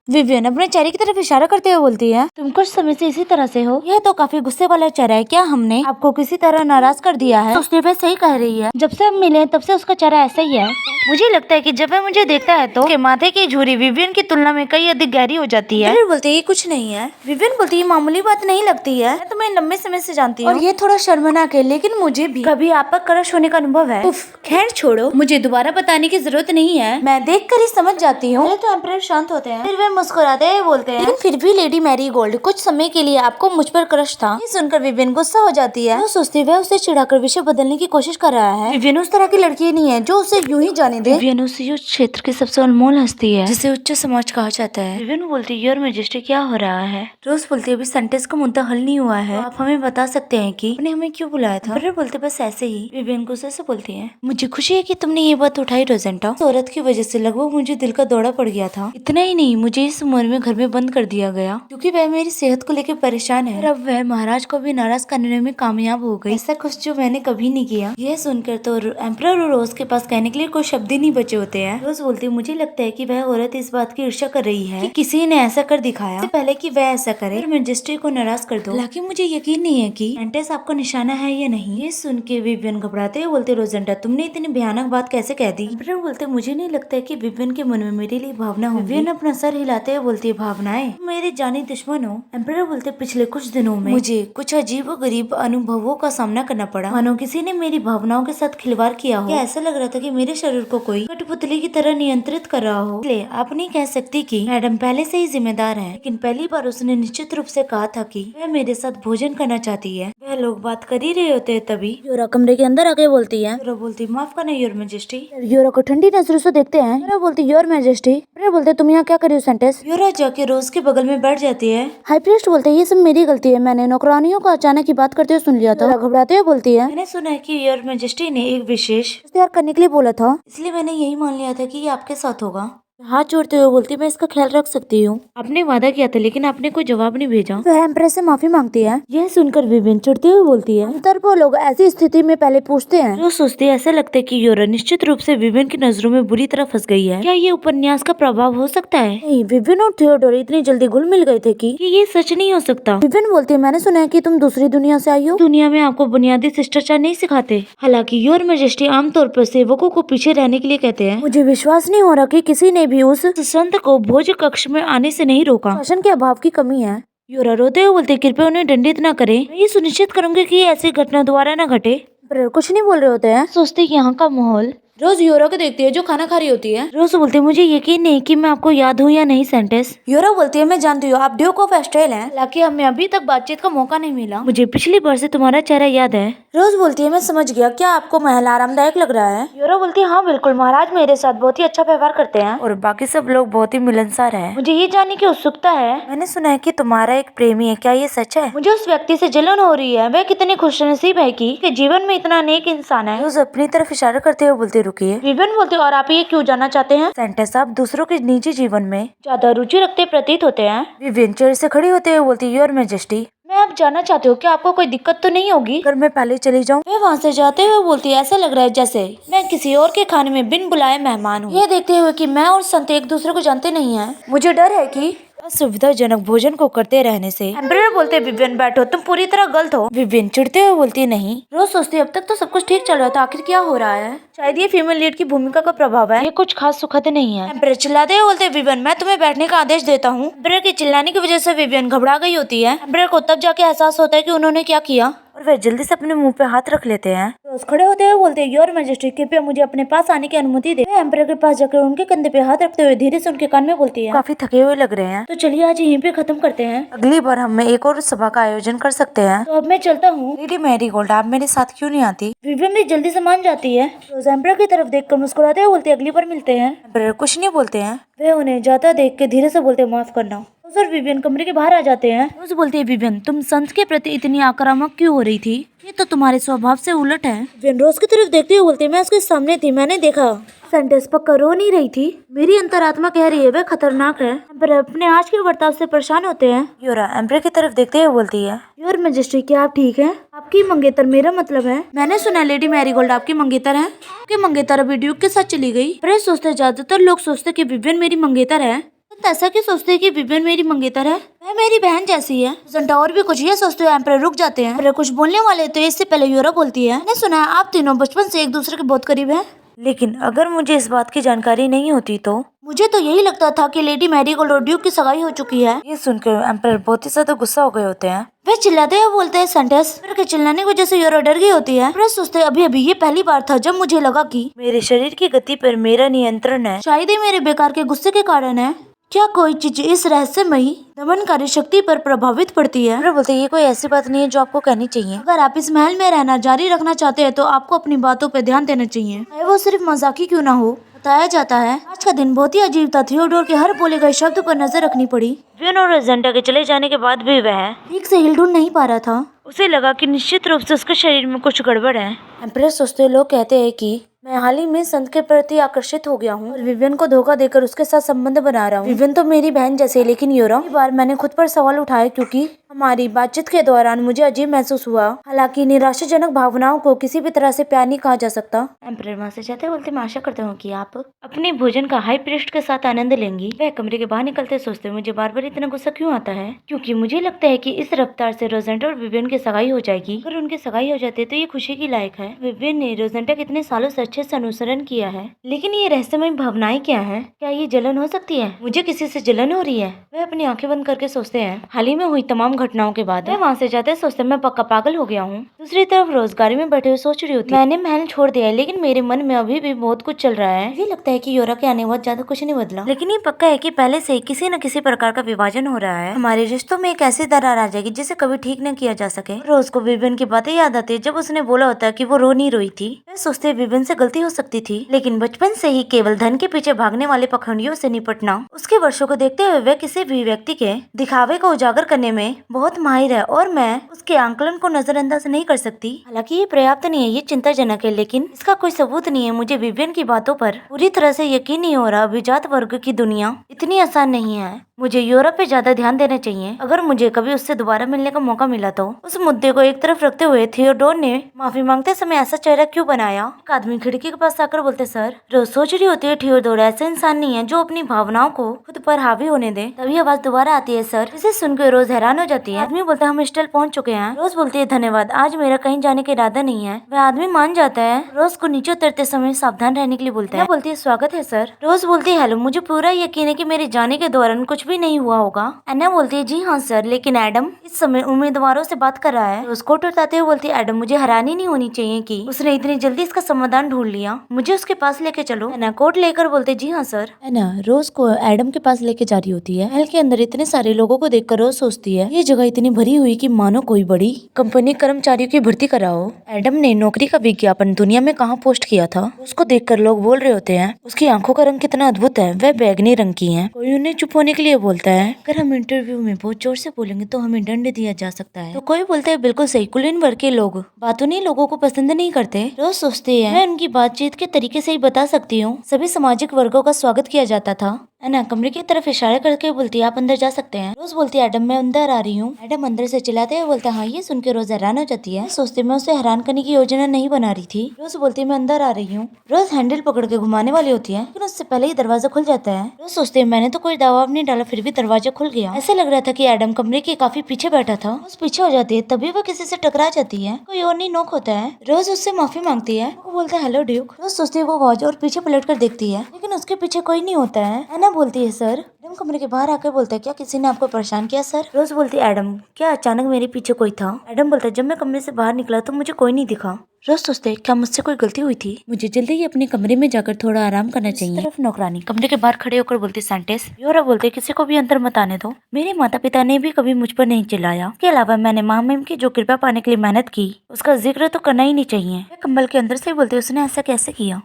विवियन अपने चेहरे की तरफ इशारा करते हुए बोलती है, तुम कुछ समय से इसी तरह से हो। यह तो काफी गुस्से वाला चेहरा है, क्या हमने आपको किसी तरह नाराज कर दिया है? उसने वह सही कह रही है, जब से हम मिले तब से उसका चेहरा ऐसा ही है। मुझे लगता है कि जब वह मुझे देखता है तो उसके माथे की झुर्री विवियन की तुलना में कई अधिक गहरी हो जाती है। फिर बोलते, ये कुछ नहीं है। विवियन बोलती, ये मामूली बात नहीं लगती है, मैं तुम्हें लंबे समय से जानती हूँ और ये थोड़ा शर्मनाक है, लेकिन मुझे भी कभी आप पर क्रश होने का अनुभव है। खैर छोड़ो, मुझे दोबारा बताने की जरूरत नहीं है, मैं देख कर ही समझ जाती हूँ। तो एम्परर शांत होते हैं। फिर वे मुस्कुराते हुए बोलते हैं, लेकिन फिर भी लेडी मैरीगोल्ड, कुछ समय के लिए आपको मुझ पर क्रश था। ये सुनकर विवियन गुस्सा हो जाती है। वो सोचती है वह उसे चिढ़ाकर विषय बदलने की कोशिश कर रहा है। विवियन उस तरह की लड़की नहीं है जो उसे यूं ही जाने दे। विवियन उसे उस क्षेत्र की सबसे अनमोल हस्ती है जिसे उच्च समाज कहा जाता है। विवियन बोलती है, योर मैजेस्टी, क्या हो रहा है? रोज बोलती है, अभी सेंटेंस का मुद्दा हल नहीं हुआ है, तो आप हमें बता सकते हैं कि आपने हमें क्यों बुलाया था? फिर बोलते, बस ऐसे ही। विवियन गुस्से से बोलती है, मुझे खुशी है कि तुमने ये बात उठाई रोजेंटा। उस औरत की वजह से लगभग मुझे दिल का दौरा पड़ गया था। इतना ही नहीं, मुझे इस उम्र में घर में बंद कर दिया गया क्योंकि वह मेरी सेहत को लेकर परेशान है। और अब वह महाराज को भी नाराज करने में कामयाब हो गई। ऐसा कुछ जो मैंने कभी नहीं किया। यह सुनकर तो एम्परर और रोज के पास कहने के लिए कोई शब्द ही नहीं बचे होते हैं। रोज बोलती, मुझे लगता है कि वह औरत इस बात की ईर्ष्या कर रही है कि किसी ने ऐसा कर दिखाया, इससे पहले कि वह ऐसा करे और मैजेस्टी को नाराज कर दो। हालांकि मुझे यकीन नहीं है कि एंटेस आपको निशाना है या नहीं। ये सुन के विवियन घबराते हुए बोलते, रोजेंटा, तुमने इतनी भयानक बात कैसे कह दी? एम्परर बोलते, मुझे नहीं लगता है कि विवियन के मन में मेरे लिए भावना होगी। विवियन अपना सर हिलाते हुए बोलती है, भावनाएं? मेरे जानी दुश्मन हो। एम्परर बोलते, पिछले कुछ दिनों में मुझे कुछ अजीब व गरीब अनुभवों का सामना करना पड़ा, मानो किसी ने मेरी भावनाओं के साथ खिलवाड़ किया हो। ऐसा लग रहा था कि मेरे शरीर को कोई कठपुतली की तरह नियंत्रित कर रहा हो। इसलिए आप नहीं कह सकती कि मैडम पहले से ही जिम्मेदार है, लेकिन पहली बार उसने निश्चित रूप से कहा था कि वह मेरे साथ भोजन करना चाहती है। वह लोग बात कर ही रहे होते हैं तभी योरा कमरे के अंदर आके बोलती है। योरा बोलती, माफ करना योर मैजेस्टी। योरा को ठंडी नजरों से देखते हैं। योरा बोलती, योर मैजेस्टी। बोलते, तुम यहाँ क्या कर रही हो सेंटेंस? योरा जाके रोज के बगल में बैठ जाती है। हाई प्रीस्ट बोलते, ये सब मेरी गलती है, मैंने नौकरानियों को अचानक की बात करते हुए सुन लिया था। घबराते हुए बोलती है, मैंने सुना है कि योर मैजेस्टी ने एक विशेष तैयार करने के लिए बोला था, इसलिए मैंने यही मान लिया था कि ये आपके साथ होगा। हाथ जोड़ते हुए बोलती, मैं इसका ख्याल रख सकती हूँ। आपने वादा किया था लेकिन आपने कोई जवाब नहीं भेजा। वह एम्प्रेस से माफी मांगती है। यह सुनकर विवियन चिढ़ते हुए बोलती है, अंतर वो लोग ऐसी स्थिति में पहले पूछते हैं जो सोचते हैं। ऐसा लगता है कि योरा निश्चित रूप से विवियन की नजरों में बुरी तरह फंस गई है। क्या ये उपन्यास का प्रभाव हो सकता है? नहीं, विवियन और थियोडोर इतनी जल्दी घुल मिल गए थे कि ये सच नहीं हो सकता। विवियन बोलती है, मैंने सुना है कि तुम दूसरी दुनिया से आई हो। दुनिया में आपको बुनियादी शिष्टाचार नहीं सिखाते। हालांकि योर मैजेस्टी आमतौर पर सेवकों को पीछे रहने के लिए कहते हैं। मुझे विश्वास नहीं हो रहा कि किसी ने भी उस संत को भोज कक्ष में आने से नहीं रोका। शासन के अभाव की कमी है। योरा रोते हुए बोलते कृपया उन्हें दंडित न करें। मैं ये सुनिश्चित करूंगी कि ऐसी घटना दोबारा न घटे। पर कुछ नहीं बोल रहे होते हैं। सोचते कि यहाँ का माहौल। रोज योरा को देखती है जो खाना खा रही होती है। रोज बोलती है मुझे यकीन नहीं कि मैं आपको याद हूँ या नहीं सेंटेस। योरा बोलती है मैं जानती हूँ आप ड्यूक ऑफ एस्ट्रेल हैं, हालांकि हमें अभी तक बातचीत का मौका नहीं मिला। मुझे पिछली बार से तुम्हारा चेहरा याद है। रोज बोलती है मैं समझ गया, क्या आपको महल आरामदायक लग रहा है? योरा बोलती है हाँ बिल्कुल, महाराज मेरे साथ बहुत ही अच्छा व्यवहार करते हैं और बाकी सब लोग बहुत ही मिलनसार है। मुझे ये जानने की उत्सुकता है, मैंने सुना है कि तुम्हारा एक प्रेमी है, क्या ये सच है? मुझे उस व्यक्ति से जलन हो रही है। वह कितनी खुशनसीब है कि जीवन में इतना नेक इंसान है। रोज अपनी तरफ इशारा करते हुए बोलती रुकिए। विवियन बोलते और आप ये क्यों जानना चाहते हैं? सेंटेस आप दूसरों के निजी जीवन में ज्यादा रुचि रखते प्रतीत होते हैं। विवियन चेयर से खड़ी होते हुए बोलती योर मैजेस्टी मैं अब जानना चाहती हूँ कि आपको कोई दिक्कत तो नहीं होगी अगर मैं पहले चली जाऊँ? वे वहाँ से जाते हुए बोलती है ऐसा लग रहा है जैसे मैं किसी और के खाने में बिन बुलाए मेहमान हूँ। यह देखते हुए कि मैं और संत एक दूसरे को जानते नहीं हैं, मुझे डर है कि असुविधाजनक भोजन को करते रहने से। एम्परर बोलते विवियन बैठो, तुम पूरी तरह गलत हो। विवियन चिढ़ते हुए बोलती नहीं। रोज सोचती अब तक तो सब कुछ ठीक चल रहा था, आखिर क्या हो रहा है? शायद ये फीमेल लीड की भूमिका का प्रभाव है, ये कुछ खास सुखद नहीं है। एम्परर चिल्लाते हुए बोलते विवियन मैं तुम्हें बैठने का आदेश देता हूँ। एम्परर के चिल्लाने की वजह से विवियन घबरा गई होती है। एम्परर को तब जाके एहसास होता है कि उन्होंने क्या किया और वह जल्दी से अपने मुंह पे हाथ रख लेते हैं। रोज खड़े होते हुए बोलते हैं योर मैजेस्टी कृपया मुझे अपने पास आने की अनुमति दे। एम्परर के पास जाकर उनके कंधे पे हाथ रखते हुए धीरे से उनके कान में बोलती है काफी थके हुए लग रहे हैं, तो चलिए आज यहीं पे खत्म करते हैं, अगली बार हम एक और सभा का आयोजन कर सकते हैं। तो अब मैं चलता हूँ। लेडी मैरीगोल्ड आप मेरे साथ क्यों नहीं आती? विवियन भी जल्दी से मान जाती है। रोज एम्परर की तरफ देखकर मुस्कुराते हुए बोलते अगली बार मिलते हैं। एम्परर कुछ नहीं बोलते हैं, वे उन्हें जाता देख के धीरे से बोलते माफ करना। सर विवियन कमरे के बाहर आ जाते हैं। रोज बोलती है विवियन तुम संत के प्रति इतनी आक्रामक क्यों हो रही थी? ये तो तुम्हारे स्वभाव से उलट है। विवियन रोज की तरफ देखते हुए बोलती है मैं उसके सामने थी, मैंने देखा। सेंटेस पक्का रो नहीं रही थी, मेरी अंतरात्मा कह रही है वह खतरनाक है। एम्परर अपने आज के बर्ताव से परेशान होते हैं। योरा एम्परर की तरफ देखते हुए बोलती है योर मैजेस्टी क्या आप ठीक हैं? आपकी मंगेतर मेरा मतलब है, मैंने सुना लेडी मैरीगोल्ड आपकी मंगेतर है। आपकी मंगेतर अभी ड्यूक के साथ चली गई। पर सोचते ज्यादातर लोग सोचते कि विवियन मेरी मंगेतर है, ऐसा क्यों सोचते हैं कि विवियन मेरी मंगेतर है? वह मेरी बहन जैसी है। जनता और भी कुछ ये सोचते हुए एम्परर रुक जाते हैं। एम्परर कुछ बोलने वाले तो इससे पहले योरा बोलती है मैंने सुना है आप तीनों बचपन से एक दूसरे के बहुत करीब हैं। लेकिन अगर मुझे इस बात की जानकारी नहीं होती तो मुझे तो यही लगता था कि लेडी मैरीगोल्ड और ड्यूक की सगाई हो चुकी है। ये सुनकर एम्परर बहुत ही ज्यादा गुस्सा हो गए होते हैं। वे चिल्लाते हुए बोलते हैं सेंटेस के चिल्लाने की वजह से योरा डर गई होती है। एम्परर सोचते अभी अभी ये पहली बार था जब मुझे लगा कि मेरे शरीर की गति पर मेरा नियंत्रण है, शायद ही मेरे बेकार के गुस्से के कारण है। क्या कोई चीज इस रहस्यमयी दमनकारी शक्ति पर प्रभावित पड़ती है? बोलते ये कोई ऐसी बात नहीं है जो आपको कहनी चाहिए। अगर आप इस महल में रहना जारी रखना चाहते हैं तो आपको अपनी बातों पर ध्यान देना चाहिए, चाहे वो सिर्फ मजाकी क्यों ना हो। बताया जाता है आज का दिन बहुत ही अजीब था। थियोडोर के हर बोले गए शब्द पर नजर रखनी पड़ी। विवियन और एजेंटा के चले जाने के बाद भी वह ठीक से हिल डुल नहीं पा रहा था। उसे लगा कि निश्चित रूप से उसके शरीर में कुछ गड़बड़ है। एम्परर सोचते लोग कहते हैं कि मैं हाल ही में संत के प्रति आकर्षित हो गया हूँ और विवियन को धोखा देकर उसके साथ संबंध बना रहा हूँ। विवियन तो मेरी बहन जैसे है, लेकिन योरा कई बार मैंने खुद पर सवाल उठाए क्योंकि हमारी बातचीत के दौरान मुझे अजीब महसूस हुआ। हालांकि निराशाजनक भावनाओं को किसी भी तरह से प्यार नहीं कहा जा सकता। एम्परर वहाँ से जाते बोलते मैं आशा करता हूँ कि आप अपने भोजन का हाई प्रीस्ट के साथ आनंद लेंगी। वह कमरे के बाहर निकलते सोचते मुझे बार बार इतना गुस्सा क्यों आता है, क्योंकि मुझे लगता है कि इस रफ्तार से रोजेंटा और विवियन की सगाई हो जाएगी। अगर उनकी सगाई हो जाती है तो ये खुशी की लायक है। विवियन ने रोजेंटा कितने सालों से अच्छे से अनुसरण किया है, लेकिन ये रहस्यमय भावनाएं क्या है? क्या ये जलन हो सकती है? मुझे किसी से जलन हो रही है? वह अपनी आंखें बंद करके सोचते हैं। हाल ही में हुई तमाम घटनाओं के बाद वह वहाँ से जाते सोचते मैं पक्का पागल हो गया हूँ। दूसरी तरफ रोजगारी में बैठे हुए सोच रही होती मैंने महल छोड़ दिया है, लेकिन मेरे मन में अभी भी बहुत कुछ चल रहा है। मुझे लगता है कि योरा के आने बहुत ज्यादा कुछ नहीं बदला, लेकिन ये पक्का है कि पहले से किसी न किसी प्रकार का विभाजन हो रहा है। हमारे रिश्तों में एक ऐसी दरार आ जाएगी जिसे कभी ठीक न किया जा सके। रोज को विवियन की बातें याद आती है जब उसने बोला होता है कि वो रो नहीं रोई थी। वह सोचते विवियन से गलती हो सकती थी, लेकिन बचपन से ही केवल धन के पीछे भागने वाले पखंडियों से निपटना उसके वर्षों को देखते हुए वह किसी भी व्यक्ति के दिखावे को उजागर करने में बहुत माहिर है और मैं उसके आंकलन को नजरअंदाज नहीं कर सकती। हालांकि ये पर्याप्त नहीं है, ये चिंताजनक है, लेकिन इसका कोई सबूत नहीं है। मुझे विवियन की बातों पर पूरी तरह से यकीन नहीं हो रहा। अभिजात वर्ग की दुनिया इतनी आसान नहीं है। मुझे यूरोप पे ज्यादा ध्यान देना चाहिए। अगर मुझे कभी उससे दोबारा मिलने का मौका मिला तो उस मुद्दे को एक तरफ रखते हुए थियोडोर ने माफी मांगते समय ऐसा चेहरा क्यों बनाया? एक आदमी खिड़की खिड़की के पास आकर बोलते सर। रोज सोच रही होती है थियोडोर ऐसा इंसान नहीं है जो अपनी भावनाओं को खुद पर हावी होने दे। तभी आवाज दोबारा आती है सर। इसे सुनकर रोज हैरान हो जाती है। आदमी बोलता है हम स्टॉल पहुंच चुके हैं। रोज बोलती है धन्यवाद, आज मेरा कहीं जाने का इरादा नहीं है। वह आदमी मान जाता है। रोज को नीचे उतरते समय सावधान रहने के लिए बोलता है। बोलती है स्वागत है सर। रोज बोलती है हेलो, मुझे पूरा यकीन है कि मेरे जाने के दौरान कुछ भी नहीं हुआ होगा। अन्ना बोलती है जी हाँ सर, लेकिन एडम इस समय उम्मीदवारों से बात कर रहा है। रोज कोट उठाते हुए बोलती है एडम मुझे हैरानी नहीं होनी चाहिए कि उसने इतनी जल्दी इसका समाधान ढूंढ लिया, मुझे उसके पास लेके चलो। अन्ना कोट लेकर बोलते जी हाँ सर। अन्ना रोज को एडम के पास लेके जा रही होती है। महल के अंदर इतने सारे लोगों को देखकर रोज सोचती है ये जगह इतनी भरी हुई कि मानो कोई बड़ी कंपनी कर्मचारियों की भर्ती करा हो। एडम ने नौकरी का विज्ञापन दुनिया में कहाँ पोस्ट किया था। उसको देखकर लोग बोल रहे होते हैं उसकी आंखों का रंग कितना अद्भुत है, वह बैगनी रंग की है। कोई उन्हें चुप होने के लिए बोलता है अगर हम इंटरव्यू में बहुत जोर से बोलेंगे तो हमें दंड दिया जा सकता है। तो कोई बोलता है बिल्कुल सही, कुलीन वर्ग के लोग बातों नहीं लोगों को पसंद नहीं करते। रोज सोचते हैं मैं उनकी बातचीत के तरीके से ही बता सकती हूँ सभी सामाजिक वर्गों का स्वागत किया जाता था। अन्ना कमरे की तरफ इशारा करके बोलती है आप अंदर जा सकते हैं। रोज बोलती है एडम मैं अंदर आ रही हूँ। एडम अंदर से चिल्लाते हुए बोलता है हाँ। ये सुन के रोज हैरान हो जाती है। सोचती मैं उसे हैरान करने की योजना नहीं बना रही थी। रोज बोलती है मैं अंदर आ रही हूँ। रोज हैंडल पकड़ के घुमाने वाली होती है लेकिन उससे पहले ही दरवाजा खुल जाता है। रोज सोचती है मैंने तो कोई दबाव नहीं डाला फिर भी दरवाजा खुल गया। ऐसा लग रहा था कि एडम कमरे के काफी पीछे बैठा था। रोज पीछे हो जाती है तभी वो किसी से टकरा जाती है। कोई और नहीं नॉक होता है। रोज उससे माफी मांगती है। वो बोलता है हेलो ड्यूक। रोज सोचती है वो वॉच और पीछे पलट कर देखती है लेकिन उसके पीछे कोई नहीं होता है। अन्ना बोलती है सर। एडम कमरे के बाहर आकर बोलता है क्या किसी ने आपको परेशान किया सर। रोज बोलती है एडम क्या अचानक मेरे पीछे कोई था। एडम बोलता है जब मैं कमरे से बाहर निकला तो मुझे कोई नहीं दिखा। रोज सोचते हैं क्या मुझसे कोई गलती हुई थी, मुझे जल्दी ही अपने कमरे में जाकर थोड़ा आराम करना चाहिए। तरफ नौकरानी कमरे के बाहर खड़े होकर बोलती सेंटेस। योरा बोलते किसी को भी अंदर मत आने दो। मेरे माता पिता ने भी कभी मुझ पर नहीं चिल्लाया। इसके अलावा मैंने माँ मैम की जो कृपा पाने के लिए मेहनत की उसका जिक्र तो करना ही नहीं चाहिए। कंबल के अंदर से बोलते उसने ऐसा कैसे किया।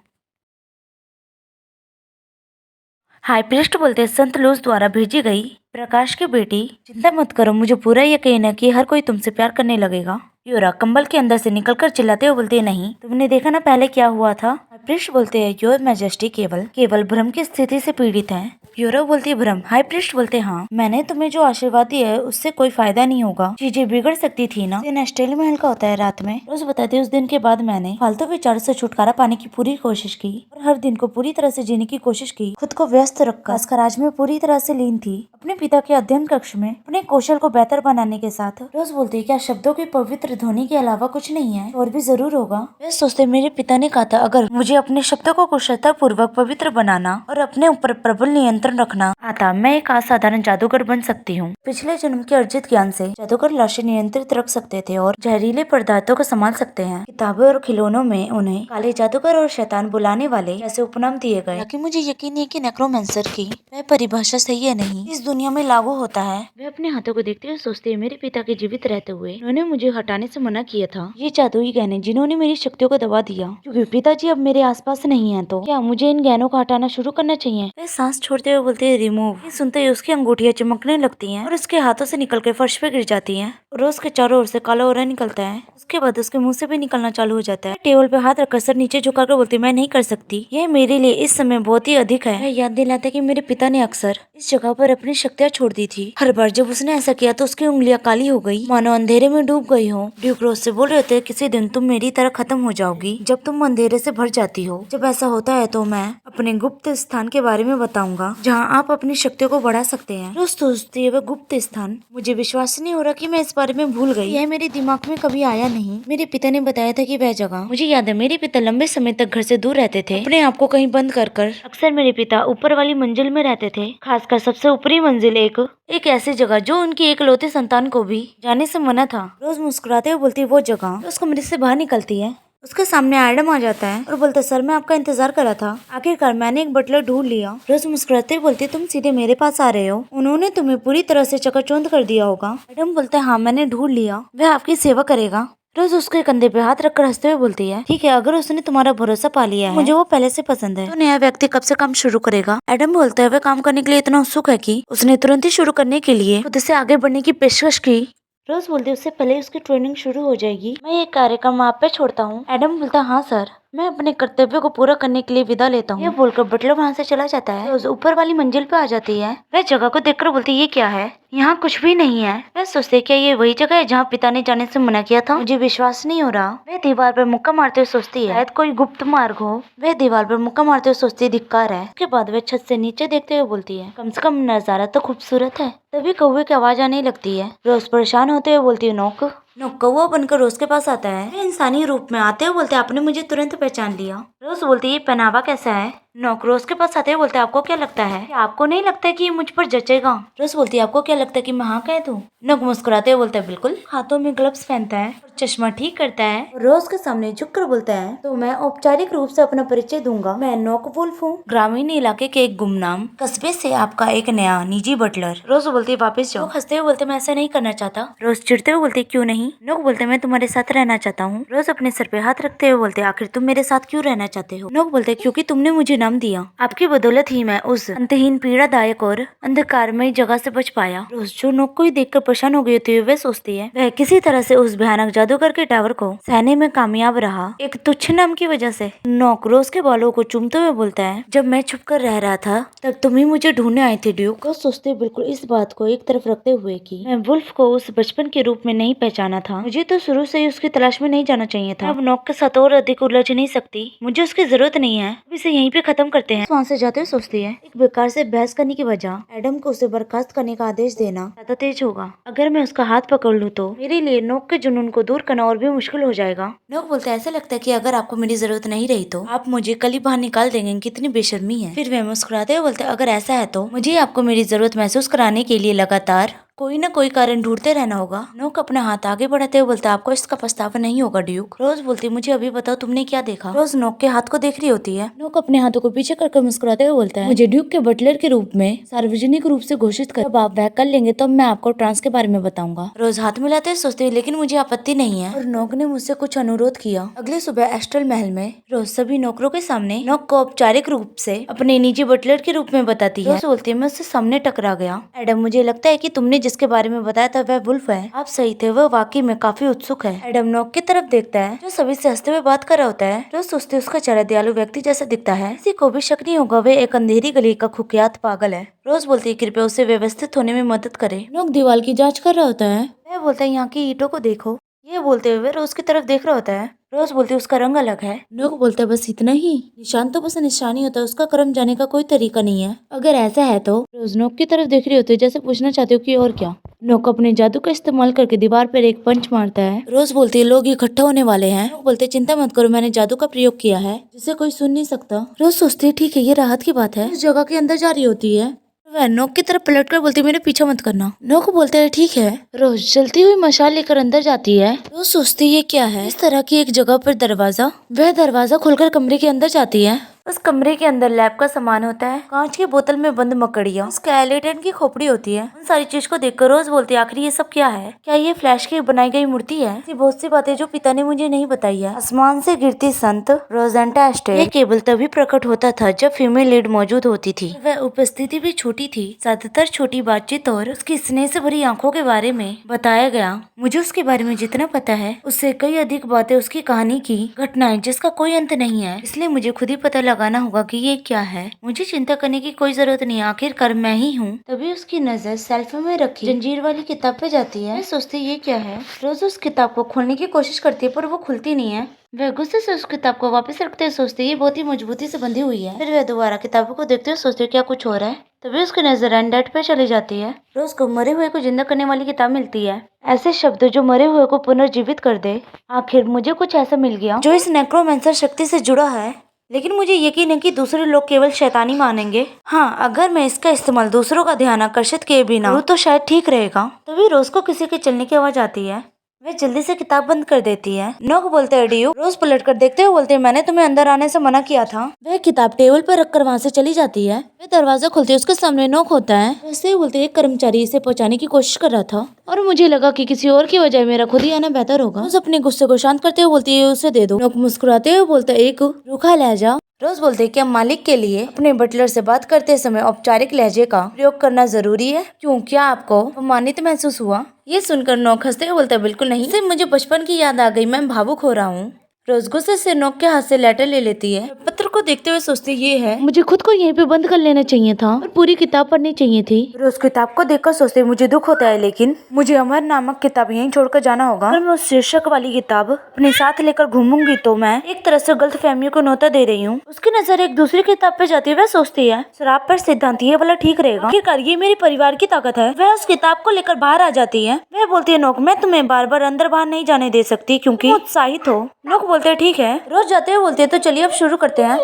हाई प्रीस्ट बोलते संत लूस द्वारा भेजी गई प्रकाश की बेटी चिंता मत करो, मुझे पूरा यकीन है कि हर कोई तुमसे प्यार करने लगेगा। योरा कंबल के अंदर से निकलकर चिल्लाते हुए बोलते नहीं, तुमने देखा ना पहले क्या हुआ था। हाई प्रीस्ट बोलते हैं योर मैजेस्टी केवल भ्रम की स्थिति से पीड़ित है। योरा बोलती है भ्रम। हाई प्रीस्ट बोलते हाँ, मैंने तुम्हें जो आशीर्वाद दिया है उससे कोई फायदा नहीं होगा, चीजें बिगड़ सकती थी ना। नेस्टेल महल का होता है रात में। रोज बताते उस दिन के बाद मैंने फालतू विचारों से छुटकारा पाने की पूरी कोशिश की और हर दिन को पूरी तरह से जीने की कोशिश की। खुद को व्यस्त रखकर खासकर आज में पूरी तरह से लीन थी अपने पिता के अध्ययन कक्ष में अपने कौशल को बेहतर बनाने के साथ। रोज बोलती है क्या शब्दों की पवित्र ध्वनि के अलावा कुछ नहीं है, और भी जरूर होगा। वे सोचते मेरे पिता ने कहा था अगर मुझे अपने शब्दों को कुशलता पूर्वक पवित्र बनाना और अपने ऊपर प्रबल नियंत्रण रखना आता, मैं एक असाधारण जादूगर बन सकती हूँ। पिछले जन्म के अर्जित ज्ञान से जादूगर लाशें नियंत्रित रख सकते थे और जहरीले पदार्थों को संभाल सकते हैं। किताबों और खिलौनों में उन्हें काले जादूगर और शैतान बुलाने वाले जैसे उपनाम दिए गए। ताकि मुझे यकीन है कि नेक्रोमेंसर की वह परिभाषा सही है नहीं, इस दुनिया में लागू होता है। वे अपने हाथों को देखते हुए सोचते हैं मेरे पिता के जीवित रहते हुए उन्होंने मुझे हटाने से मना किया था। ये जादुई गहने जिन्होंने मेरी शक्तियों को दबा दिया, क्योंकि पिताजी अब मेरे आसपास नहीं है, तो क्या मुझे इन गहनों को हटाना शुरू करना चाहिए। वे सांस छोड़ते हुए बोलते हैं रिमूव। ये सुनते ही उसकी अंगूठियां चमकने लगती हैं और उसके हाथों से निकलकर फर्श पे गिर जाती हैं और उसके चारों ओर से काला ओरा निकलता है। उसके बाद उसके मुंह से भी निकलना चालू हो जाता है। टेबल पे हाथ रखकर सर नीचे झुकाकर बोलती मैं नहीं कर सकती, यह मेरे लिए इस समय बहुत ही अधिक है। वह याद दिलाता है कि मेरे पिता ने अक्सर इस जगह पर अपनी शक्तियां छोड़ दी थी। हर बार जब उसने ऐसा किया तो उसकी उंगलियां काली हो गई, मानो अंधेरे में डूब गई हो। ड्यूक रोज से बोल रहे होते किसी दिन तुम मेरी तरह खत्म हो जाओगी जब तुम अंधेरे से भर जाती हो। जब ऐसा होता है तो मैं अपने गुप्त स्थान के बारे में बताऊंगा जहाँ आप अपनी शक्तियों को बढ़ा सकते हैं। रोज सोचती है वह गुप्त स्थान, मुझे विश्वास नहीं हो रहा कि मैं इस बारे में भूल गई। यह मेरे दिमाग में कभी आया नहीं। मेरे पिता ने बताया था कि वह जगह, मुझे याद है मेरे पिता लंबे समय तक घर से दूर रहते थे, अपने आप को कहीं बंद कर कर। अक्सर मेरे पिता ऊपर वाली मंजिल में रहते थे, खासकर सबसे ऊपरी मंजिल एक ऐसी जगह जो उनकी एकलौते संतान को भी जाने से मना था। रोज मुस्कुराते हुए बोलती वो जगह। रोज कमरे से बाहर निकलती है, उसके सामने एडम आ जाता है और बोलता सर मैं आपका इंतजार कर रहा था, आखिरकार मैंने एक बटलर ढूंढ लिया। रोज मुस्कुराते हुए बोलती तुम सीधे मेरे पास आ रहे हो, उन्होंने तुम्हें पूरी तरह से चकाचौंध कर दिया होगा। एडम बोलता है हाँ मैंने ढूंढ लिया, वह आपकी सेवा करेगा। रोज उसके कंधे पे हाथ रखकर हंसते हुए बोलती है ठीक है, अगर उसने तुम्हारा भरोसा पा लिया है, मुझे वो पहले से पसंद है, तो नया व्यक्ति कब से काम शुरू करेगा। एडम बोलता है वह काम करने के लिए इतना उत्सुक है कि उसने तुरंत ही शुरू करने के लिए खुद से आगे बढ़ने की पेशकश की। रोज बोलती उससे पहले उसकी ट्रेनिंग शुरू हो जाएगी, मैं ये कार्यक्रम आप पे छोड़ता हूँ। एडम बोलता हाँ सर। मैं अपने कर्तव्य को पूरा करने के लिए विदा लेता हूँ। ये बोलकर बटलर वहाँ से चला जाता है। रोज ऊपर वाली मंजिल पे आ जाती है। वह जगह को देखकर बोलती है ये क्या है, यहाँ कुछ भी नहीं है। वह सोचते क्या ये वही जगह है जहाँ पिता ने जाने से मना किया था। मुझे विश्वास नहीं हो रहा। वह दीवार पर मुक्का मारते हुए सोचती है शायद कोई गुप्त मार्ग हो। वह दीवार पर मुक्का मारते हुए सोचती है धिक्कार है। उसके बाद वह छत से नीचे देखते हुए बोलती है कम से कम नजारा तो खूबसूरत है। तभी कौवे की आवाज आने लगती है। रोज परेशान होते हुए बोलती है नोक। नोक कौवा बनकर रोज के पास आता है। वह इंसानी रूप में आते हुए बोलते आपने मुझे तुरंत पहचान लिया। रोज बोलती है ये पहनावा कैसा है। नोक रोज के पास आते हुए बोलते आपको क्या लगता है, आपको नहीं लगता कि ये मुझ पर जचेगा। रोज बोलती है आपको क्या लगता है कि मैं हाँ कह दूं। नोक मुस्कुराते हुए बोलता है बिल्कुल। हाथों में ग्लव्स पहनता है और चश्मा ठीक करता है। रोज के सामने झुककर बोलता है तो मैं औपचारिक रूप से अपना परिचय दूंगा, मैं नोक वुल्फ हूँ, ग्रामीण इलाके के एक गुमनाम कस्बे से आपका एक नया निजी बटलर। रोज बोलती है वापस जाओ। हंसते हुए बोलते मैं ऐसा नहीं करना चाहता। रोज चिढ़ते हुए बोलते क्यों नहीं। नोक बोलते मैं तुम्हारे साथ रहना चाहता हूँ। रोज अपने सर पे हाथ रखते हुए बोलते आखिर तुम मेरे साथ क्यों रहना चाहते हो। नोक बोलते क्योंकि तुमने मुझे नाम दिया, आपकी बदौलत ही मैं उस अंतहीन पीड़ादायक और अंधकारमय जगह से बच पाया। रोज जो नोक को ही देखकर परेशान हो गई होती है वह सोचती है वह किसी तरह से उस भयानक जादूगर के टावर को सहने में कामयाब रहा, एक तुच्छ नाम की वजह से। नोक रोज के बालों को चूमते हुए बोलता है जब मैं छुप कर रह रहा था तब तुम ही मुझे ढूंढने आए थे ड्यूक। रोज सोचते बिल्कुल इस बात को एक तरफ रखते हुए कि मैं वुल्फ को उस बचपन के रूप में नहीं पहचाना था, मुझे तो शुरू से ही उसकी तलाश में नहीं जाना चाहिए था। अब नोक के साथ और अधिक उलझ नहीं सकती, मुझे उसकी जरूरत नहीं है, अब इसे यहीं पे खत्म करते हैं। वहाँ से जाते हुए सोचती है एक बेकार से बहस करने की वजह एडम को उसे बर्खास्त करने का आदेश देना ज्यादा तेज होगा। अगर मैं उसका हाथ पकड़ लूँ तो मेरे लिए नोक के जुनून को दूर करना और भी मुश्किल हो जाएगा। नोक बोलता है ऐसा लगता है कि अगर आपको मेरी जरूरत नहीं रही तो आप मुझे कल ही बाहर निकाल देंगे, कितनी बेशर्मी है। फिर वे मुस्कुराते हुए बोलते अगर ऐसा है तो मुझे आपको मेरी जरूरत महसूस कराने के लिए लगातार कोई न कोई कारण ढूंढते रहना होगा। नोक अपना हाथ आगे बढ़ाते हुए बोलता आपको इसका पछतावा नहीं होगा ड्यूक। रोज बोलती मुझे अभी बताओ तुमने क्या देखा। रोज नोक के हाथ को देख रही होती है। नोक अपने हाथों को पीछे करके मुस्कुराते हुए बोलता है मुझे ड्यूक के बटलर के रूप में सार्वजनिक रूप से घोषित कर, जब आप वह कर लेंगे तो मैं आपको ट्रांस के बारे में बताऊंगा। रोज हाथ मिलाते सोचते हुए लेकिन मुझे आपत्ति नहीं है और नोक ने मुझसे कुछ अनुरोध किया। अगली सुबह एस्ट्रल महल में रोज सभी नौकरों के सामने नोक को औपचारिक रूप से अपने निजी बटलर के रूप में बताती है। रोज बोलती है मैं उससे सामने टकरा गया। एडम मुझे लगता है कि तुमने जिसके बारे में बताया था वह वुल्फ है। आप सही थे, वह वाकई में काफी उत्सुक है। एडम नोक की तरफ देखता है जो सभी से हंसते हुए बात कर रहा होता है। रोज सोचते उसका चेहरा दयालु व्यक्ति जैसा दिखता है, किसी को भी शक नहीं होगा वह एक अंधेरी गली का कुख्यात पागल है। रोज बोलती है कृपया उसे व्यवस्थित होने में मदद करे। नोक दीवार की जांच कर रहा होता है। वह बोलता है यहाँ की ईंटों को देखो। ये बोलते हुए रोज की तरफ देख रहा होता है। रोज बोलती है उसका रंग अलग है। नोक बोलता है बस इतना ही, निशान तो बस निशान ही होता है, उसका कर्म जाने का कोई तरीका नहीं है। अगर ऐसा है तो रोज नोक की तरफ देख रही होती है जैसे पूछना चाहती हो कि और क्या। नोक अपने जादू का इस्तेमाल करके दीवार पर एक पंच मारता है। रोज बोलती है लोग इकट्ठा होने वाले हैं। नोक बोलते चिंता मत करो मैंने जादू का प्रयोग किया है जिसे कोई सुन नहीं सकता। रोज सोचती है ठीक है ये राहत की बात है। उस जगह के अंदर जा रही होती है। वह नोक की तरफ पलटकर बोलती मेरे पीछे मत करना। नोक बोलते है ठीक है। रोज जलती हुई मशाल लेकर अंदर जाती है। रोज सोचती ये क्या है, इस तरह की एक जगह पर दरवाजा। वह दरवाजा खोलकर कमरे के अंदर जाती है। उस कमरे के अंदर लैब का सामान होता है, कांच की बोतल में बंद मकड़ियाँ, स्केलेटन की खोपड़ी होती है। उन सारी चीज को देखकर रोज बोलती है आखिर ये सब क्या है, क्या ये फ्लैश की बनाई गई मूर्ति है। ऐसी बहुत सी बातें जो पिता ने मुझे नहीं बताई है। आसमान से गिरती संत रोजेंटा एस्टेट। ये केवल तभी प्रकट होता था जब फीमेल लीड मौजूद होती थी। वह उपस्थिति भी छोटी थी। ज्यादातर छोटी बातचीत और उसकी स्नेह से भरी आंखों के बारे में बताया गया। मुझे उसके बारे में जितना पता है उससे कई अधिक बातें उसकी कहानी की घटनाएं जिसका कोई अंत नहीं है, इसलिए मुझे खुद ही पता लगाना होगा कि ये क्या है। मुझे चिंता करने की कोई जरूरत नहीं, आखिरकार मैं ही हूँ। तभी उसकी नजर सेल्फ में रखी जंजीर वाली किताब पे जाती है। मैं सोचती ये क्या है। रोज उस किताब को खोलने की कोशिश करती है पर वो खुलती नहीं है। वह गुस्से से उस किताब को वापस रखते हुए सोचती है ये बहुत ही मजबूती से बंधी हुई है। फिर वह दोबारा किताबों को देखते हुए सोचती है क्या कुछ हो रहा है। तभी उसकी नजर एंडेट पे चली जाती है। रोज को मरे हुए को जिंदा करने वाली किताब मिलती है। ऐसे शब्द जो मरे हुए को पुनर्जीवित कर दे। आखिर मुझे कुछ ऐसा मिल गया जो इस नेक्रोमेंसर शक्ति से जुड़ा है, लेकिन मुझे यकीन है कि दूसरे लोग केवल शैतानी मानेंगे। हाँ, अगर मैं इसका इस्तेमाल दूसरों का ध्यान आकर्षित किए बिना तो शायद ठीक रहेगा। तभी रोज को किसी के चलने की आवाज आती है। वह जल्दी से किताब बंद कर देती है। नोक बोलते है ड्यूक। रोज पलट कर देखते हुए बोलते हैं मैंने तुम्हें अंदर आने से मना किया था। वह किताब टेबल पर रखकर वहाँ से चली जाती है। वह दरवाजा खोलती है, उसके सामने नोक होता है। वैसे ही बोलते एक कर्मचारी इसे पहुँचाने की कोशिश कर रहा था और मुझे लगा कि किसी और की बजाय मेरा खुद ही आना बेहतर होगा। रोज अपने गुस्से को शांत करते हुए बोलती है उसे दे दो। नोक मुस्कुराते हुए बोलता है एक रूखा लहजा। रोज बोलते क्या मालिक के लिए अपने बटलर से बात करते समय औपचारिक लहजे का प्रयोग करना जरूरी है, क्यों क्या आपको अपमानित महसूस हुआ। ये सुनकर नोक हंसते हुए बोलता है बिल्कुल नहीं, इससे मुझे बचपन की याद आ गई, मैं भावुक हो रहा हूँ। रोज गुस्से से नोक के हाथ से लेटर ले लेती है। पत्र को देखते हुए सोचती ये है, मुझे खुद को यहीं पे बंद कर लेना चाहिए था और पूरी किताब पढ़नी चाहिए थी। रोज किताब को देखकर सोचती मुझे दुख होता है, लेकिन मुझे अमर नामक किताब यहीं छोड़कर जाना होगा। अगर मैं उस शीर्षक वाली किताब अपने साथ लेकर घूमूंगी तो मैं एक तरह से गलत फहमियों को न्योता दे रही हूँ। उसकी नजर एक दूसरी किताब पे जाती है। वह सोचती है शराब पर सिद्धांत ये वाला ठीक रहेगा, आखिरकार ये मेरे परिवार की ताकत है। वह उस किताब को लेकर बाहर आ जाती है। वह बोलती है नोक, मैं तुम्हें बार बार अंदर बाहर नहीं जाने दे सकती क्योंकि उत्साहित हो। नोक बोलते हैं ठीक है। रोज जाते हुए बोलते हैं तो चलिए अब शुरू करते हैं।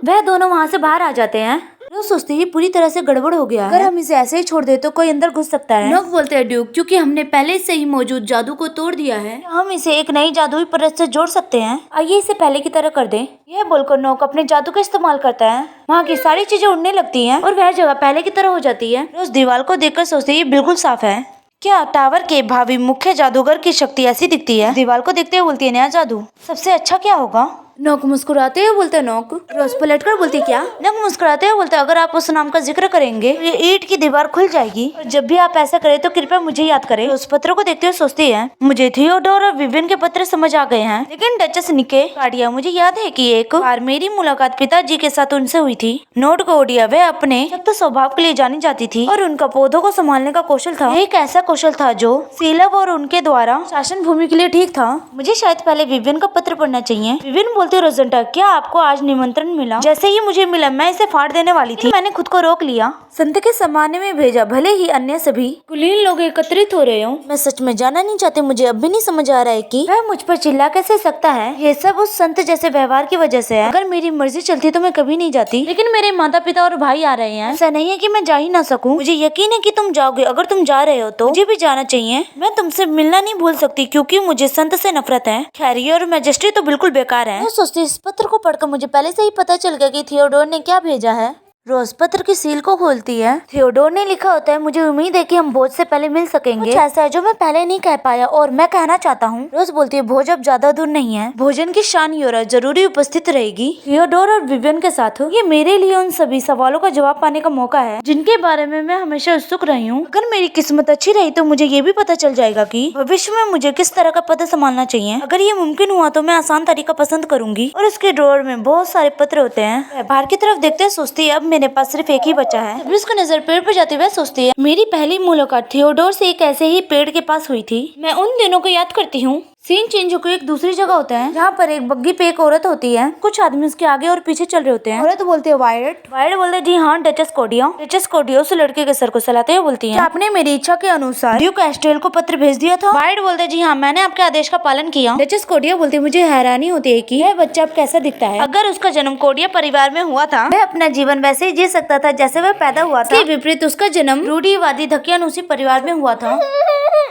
वह दोनों वहाँ से बाहर आ जाते हैं। रोज सोचती है पूरी तरह से गड़बड़ हो गया है, अगर हम इसे ऐसे ही छोड़ दे तो कोई अंदर घुस सकता है। नोक बोलते हैं ड्यूक, क्योंकि हमने पहले से ही मौजूद जादू को तोड़ दिया है, हम इसे एक नई जादुई परत से जोड़ सकते हैं। आइए इसे पहले की तरह कर दें। यह बोलकर नोक अपने जादू का इस्तेमाल करता है। वहाँ की सारी चीजें उड़ने लगती हैं और वह जगह पहले की तरह हो जाती है। रोज दीवार को देखकर सोचती है ये बिल्कुल साफ है। क्या टावर के भावी मुख्य जादूगर की शक्ति ऐसी दिखती है? दीवार को देखते हुए बोलती है नया जादू सबसे अच्छा क्या होगा? नोक मुस्कुराते हुए बोलते नोक। रोज पलटकर बोलती क्या? नोक मुस्कुराते हुए बोलते अगर आप उस नाम का जिक्र करेंगे तो ये ईंट की दीवार खुल जाएगी, और जब भी आप ऐसा करें तो कृपया मुझे याद करें। उस पत्र को देखते हुए सोचती है मुझे थियोडोर और विवियन के पत्र समझ आ गए हैं, लेकिन डचेस निके कार्डिया, मुझे याद है कि एक बार मेरी मुलाकात पिताजी के साथ उनसे हुई थी। नोट कोडिया वह अपने सख्त स्वभाव के लिए जानी जाती थी और उनका पौधों को संभालने का कौशल था एक ऐसा कौशल था जो सीलब और उनके द्वारा शासन भूमि के लिए ठीक था। मुझे शायद पहले विवियन का पत्र पढ़ना चाहिए। विवियन बोलते रोजेंटा, क्या आपको आज निमंत्रण मिला? जैसे ही मुझे मिला मैं इसे फाड़ देने वाली थी, मैंने खुद को रोक लिया। संत के सम्मान में भेजा, भले ही अन्य सभी कुलीन लोग एकत्रित हो रहे हो। मैं सच में जाना नहीं चाहती। मुझे अब भी नहीं समझ आ रहा है कि वह मुझ पर चिल्ला कैसे सकता है। ये सब उस संत जैसे व्यवहार की वजह से है। अगर मेरी मर्जी चलती तो मैं कभी नहीं जाती, लेकिन मेरे माता पिता और भाई आ रहे हैं। ऐसा नहीं है कि मैं जा ही ना सकूं। मुझे यकीन है कि तुम जाओगे। अगर तुम जा रहे हो तो मुझे भी जाना चाहिए। मैं तुमसे मिलना नहीं भूल सकती क्योंकि मुझे संत से नफरत है। खैर और मैजेस्टी तो बिल्कुल बेकार है। मैं सोचती इस पत्र को पढ़कर मुझे पहले से ही पता चल गया कि थियोडोर ने क्या भेजा है। रोज पत्र की सील को खोलती है। थियोडोर ने लिखा होता है मुझे उम्मीद है कि हम भोज से पहले मिल सकेंगे। कुछ ऐसा है जो मैं पहले नहीं कह पाया और मैं कहना चाहता हूँ। रोज बोलती है भोज अब ज्यादा दूर नहीं है। भोजन की शान यूरा जरूरी उपस्थित रहेगी थियोडोर और विवियन के साथ। ये मेरे लिए उन सभी सवालों का जवाब पाने का मौका है जिनके बारे में मैं हमेशा उत्सुक रही हूँ। अगर मेरी किस्मत अच्छी रही तो मुझे ये भी पता चल जाएगा कि भविष्य में मुझे किस तरह का पद संभालना चाहिए। अगर ये मुमकिन हुआ तो मैं आसान तरीका पसंद करूंगी। और उसके ड्रॉअर में बहुत सारे पत्र होते हैं। बाहर की तरफ देखते सोचती है अब मेरे पास सिर्फ एक ही बचा है। तभी उसकी नजर पेड़ पर जाते हुए सोचती है मेरी पहली मुलाकात थियोडोर से एक ऐसे ही पेड़ के पास हुई थी। मैं उन दिनों को याद करती हूँ। सीन चेंज होकर एक दूसरी जगह होता है जहाँ पर एक बग्गी पे एक औरत होती है। कुछ आदमी उसके आगे और पीछे चल रहे होते हैं। औरत बोलती है वायलेट। वायलेट बोलते हैं जी हाँ डचेस कोडिया। डचेस कोडिया उस लड़के के सर को सहलाते हुए बोलती है आपने मेरी इच्छा के अनुसार ड्यूक एस्ट्रेल को पत्र भेज दिया था? वायलेट बोलते हैं जी हाँ मैंने आपके आदेश का पालन किया। डचेस कोडिया बोलती है मुझे हैरानी होती है कि यह बच्चा अब कैसा दिखता है। अगर उसका जन्म कोडिया परिवार में हुआ था वह अपना जीवन वैसे ही जी सकता था जैसे वह पैदा हुआ था। विपरीत उसका जन्म रूढ़िवादी धकियानुसी परिवार में हुआ था।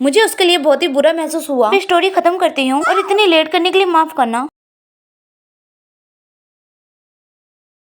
मुझे उसके लिए बहुत ही बुरा महसूस हुआ। मैं स्टोरी खत्म करती हूँ और इतनी लेट करने के लिए माफ करना।